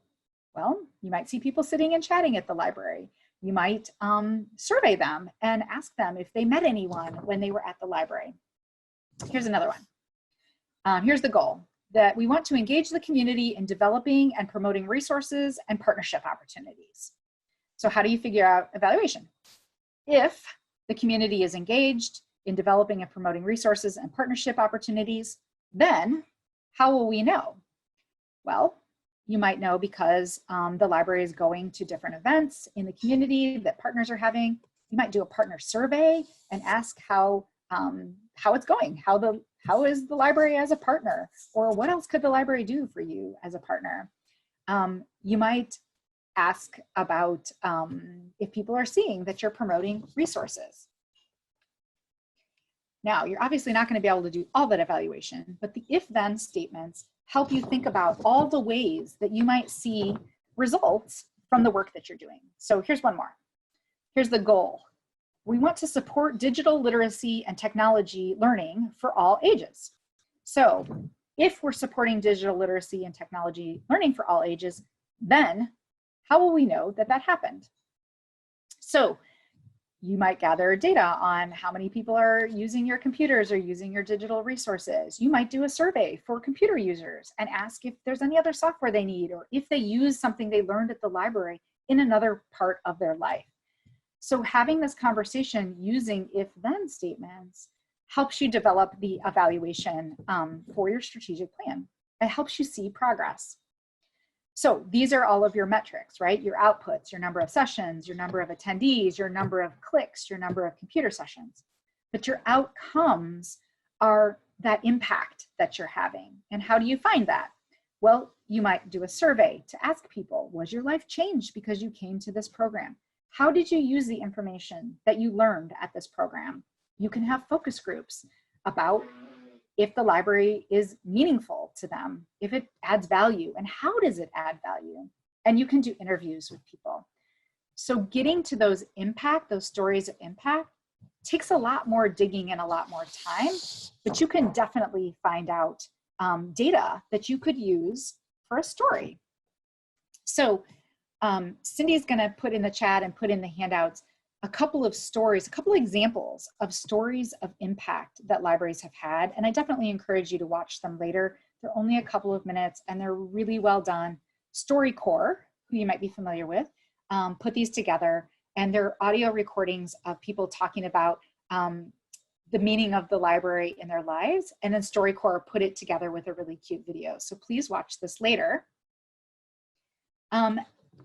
Well, you might see people sitting and chatting at the library. You might survey them and ask them if they met anyone when they were at the library. Here's another one. Here's the goal, that we want to engage the community in developing and promoting resources and partnership opportunities. So how do you figure out evaluation? If the community is engaged in developing and promoting resources and partnership opportunities, then how will we know? Well, you might know because the library is going to different events in the community that partners are having. You might do a partner survey and ask how it's going, how is the library as a partner, or what else could the library do for you as a partner? You might ask about if people are seeing that you're promoting resources. Now, you're obviously not going to be able to do all that evaluation, but the if-then statements help you think about all the ways that you might see results from the work that you're doing. So here's one more. Here's the goal. We want to support digital literacy and technology learning for all ages. So if we're supporting digital literacy and technology learning for all ages, then how will we know that that happened? So you might gather data on how many people are using your computers or using your digital resources. You might do a survey for computer users and ask if there's any other software they need, or if they use something they learned at the library in another part of their life. So having this conversation using if-then statements helps you develop the evaluation for your strategic plan. It helps you see progress. So these are all of your metrics, right? Your outputs, your number of sessions, your number of attendees, your number of clicks, your number of computer sessions. But your outcomes are that impact that you're having. And how do you find that? Well, you might do a survey to ask people, was your life changed because you came to this program? How did you use the information that you learned at this program? You can have focus groups about if the library is meaningful to them, if it adds value, and how does it add value? And you can do interviews with people. So getting to those stories of impact takes a lot more digging and a lot more time, but you can definitely find out data that you could use for a story. So Cindy's gonna put in the chat and put in the handouts a couple of stories, a couple of examples of stories of impact that libraries have had. And I definitely encourage you to watch them later. They're only a couple of minutes and they're really well done. StoryCorps, who you might be familiar with, put these together, and they're audio recordings of people talking about the meaning of the library in their lives. And then StoryCorps put it together with a really cute video. So please watch this later.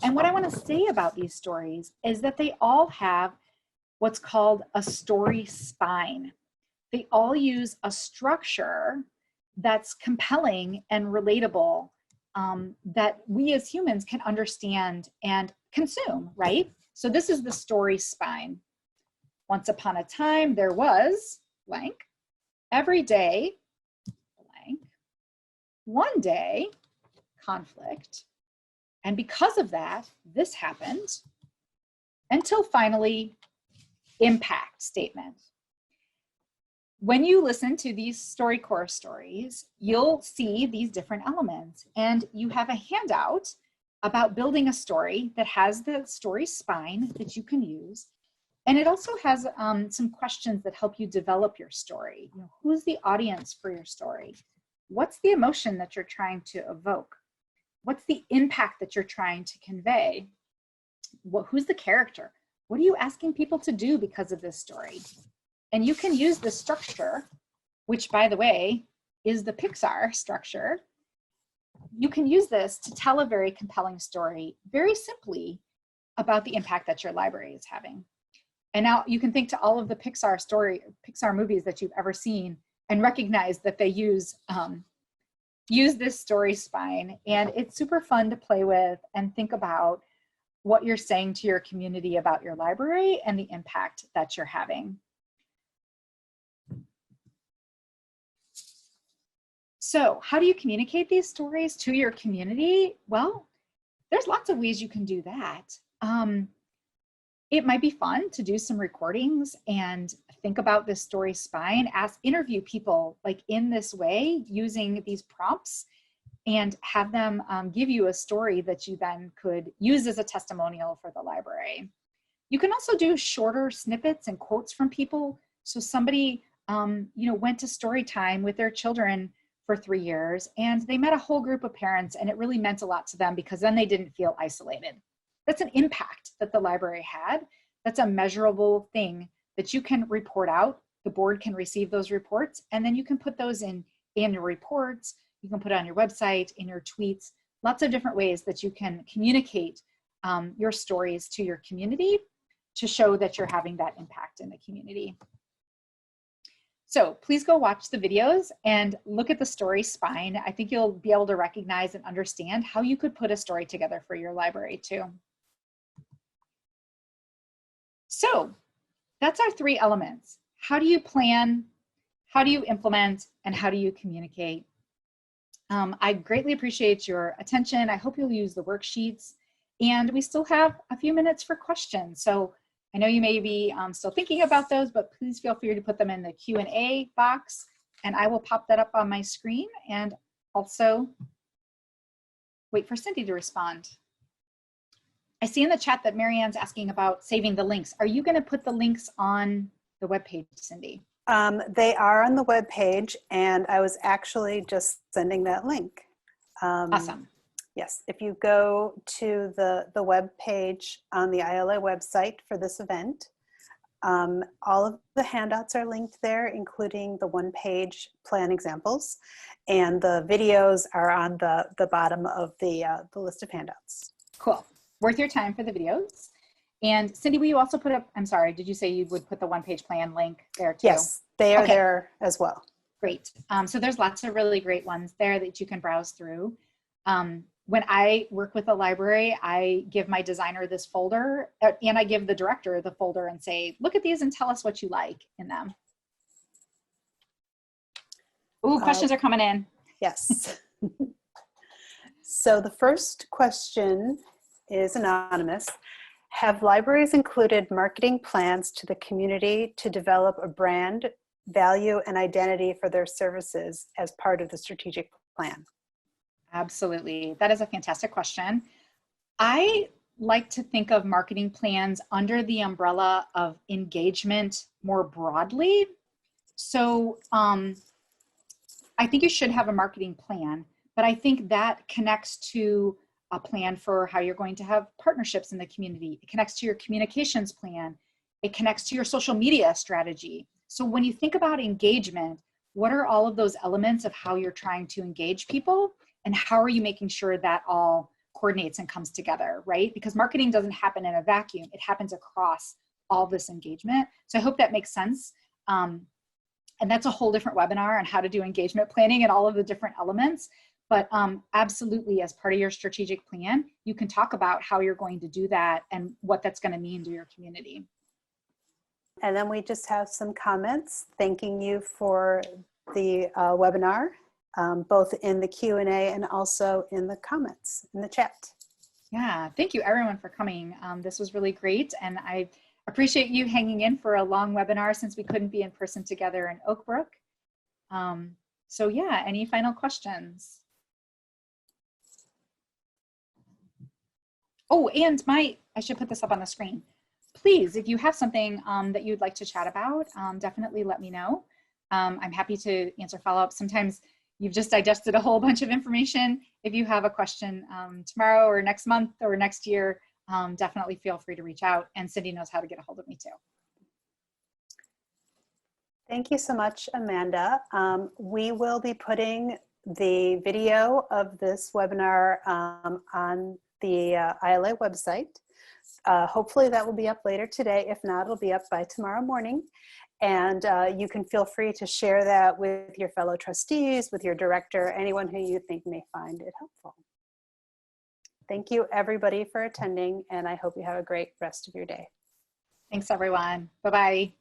And what I want to say about these stories is that they all have what's called a story spine. They all use a structure that's compelling and relatable, that we as humans can understand and consume, right? So this is the story spine. Once upon a time, there was blank. Every day, blank. One day, conflict. And because of that, this happened, until finally, impact statement. When you listen to these StoryCorps stories, you'll see these different elements, and you have a handout about building a story that has the story spine that you can use. And it also has some questions that help you develop your story. You know, who's the audience for your story? What's the emotion that you're trying to evoke? What's the impact that you're trying to convey? Who's the character? What are you asking people to do because of this story? And you can use the structure, which by the way, is the Pixar structure. You can use this to tell a very compelling story very simply about the impact that your library is having. And now you can think to all of the Pixar movies that you've ever seen and recognize that they use this story spine, and it's super fun to play with and think about what you're saying to your community about your library and the impact that you're having. So how do you communicate these stories to your community? Well, there's lots of ways you can do that. It might be fun to do some recordings and think about this story spine, interview people like in this way using these prompts, and have them give you a story that you then could use as a testimonial for the library. You can also do shorter snippets and quotes from people. So somebody went to story time with their children for 3 years, and they met a whole group of parents, and it really meant a lot to them because then they didn't feel isolated. That's an impact that the library had. That's a measurable thing that you can report out. The board can receive those reports, and then you can put those in your reports. You can put it on your website, in your tweets, lots of different ways that you can communicate your stories to your community to show that you're having that impact in the community. So please go watch the videos and look at the story spine. I think you'll be able to recognize and understand how you could put a story together for your library too. So that's our 3 elements. How do you plan? How do you implement? And how do you communicate? I greatly appreciate your attention. I hope you'll use the worksheets, and we still have a few minutes for questions. So I know you may be still thinking about those, but please feel free to put them in the Q&A box, and I will pop that up on my screen and also wait for Cindy to respond. I see in the chat that Marianne's asking about saving the links. Are you going to put the links on the webpage, Cindy? They are on the webpage, and I was actually just sending that link. Awesome. Yes, if you go to the web page on the ILA website for this event, All of the handouts are linked there, including the one-page plan examples, and the videos are on the bottom of the list of handouts. Cool. Worth your time for the videos. And Cindy, will you also put up, I'm sorry, did you say you would put the one-page plan link there too? Yes, they are Okay. there as well. Great. So there's lots of really great ones there that you can browse through. When I work with a library, I give my designer this folder and I give the director the folder and say, look at these and tell us what you like in them. Ooh, questions are coming in. Yes. So the first question is anonymous. Have libraries included marketing plans to the community to develop a brand, value, and identity for their services as part of the strategic plan? Absolutely. That is a fantastic question. I like to think of marketing plans under the umbrella of engagement more broadly. So I think you should have a marketing plan, but I think that connects to a plan for how you're going to have partnerships in the community. It connects to your communications plan. It connects to your social media strategy. So when you think about engagement, what are all of those elements of how you're trying to engage people? And how are you making sure that all coordinates and comes together, right? Because marketing doesn't happen in a vacuum. It happens across all this engagement. So I hope that makes sense. And that's a whole different webinar on how to do engagement planning and all of the different elements. But absolutely, as part of your strategic plan, you can talk about how you're going to do that and what that's going to mean to your community. And then we just have some comments thanking you for the webinar, both in the Q&A and also in the comments in the chat. Yeah, thank you everyone for coming. This was really great, and I appreciate you hanging in for a long webinar since we couldn't be in person together in Oak Brook. So yeah, any final questions? Oh, and I should put this up on the screen. Please, if you have something that you'd like to chat about, definitely let me know. I'm happy to answer follow-up. Sometimes you've just digested a whole bunch of information. If you have a question tomorrow or next month or next year, definitely feel free to reach out, and Cindy knows how to get a hold of me too. Thank you so much, Amanda. We will be putting the video of this webinar on the ILA website. Hopefully that will be up later today. If not, it'll be up by tomorrow morning. And you can feel free to share that with your fellow trustees, with your director, anyone who you think may find it helpful. Thank you everybody for attending, and I hope you have a great rest of your day. Thanks everyone. Bye-bye.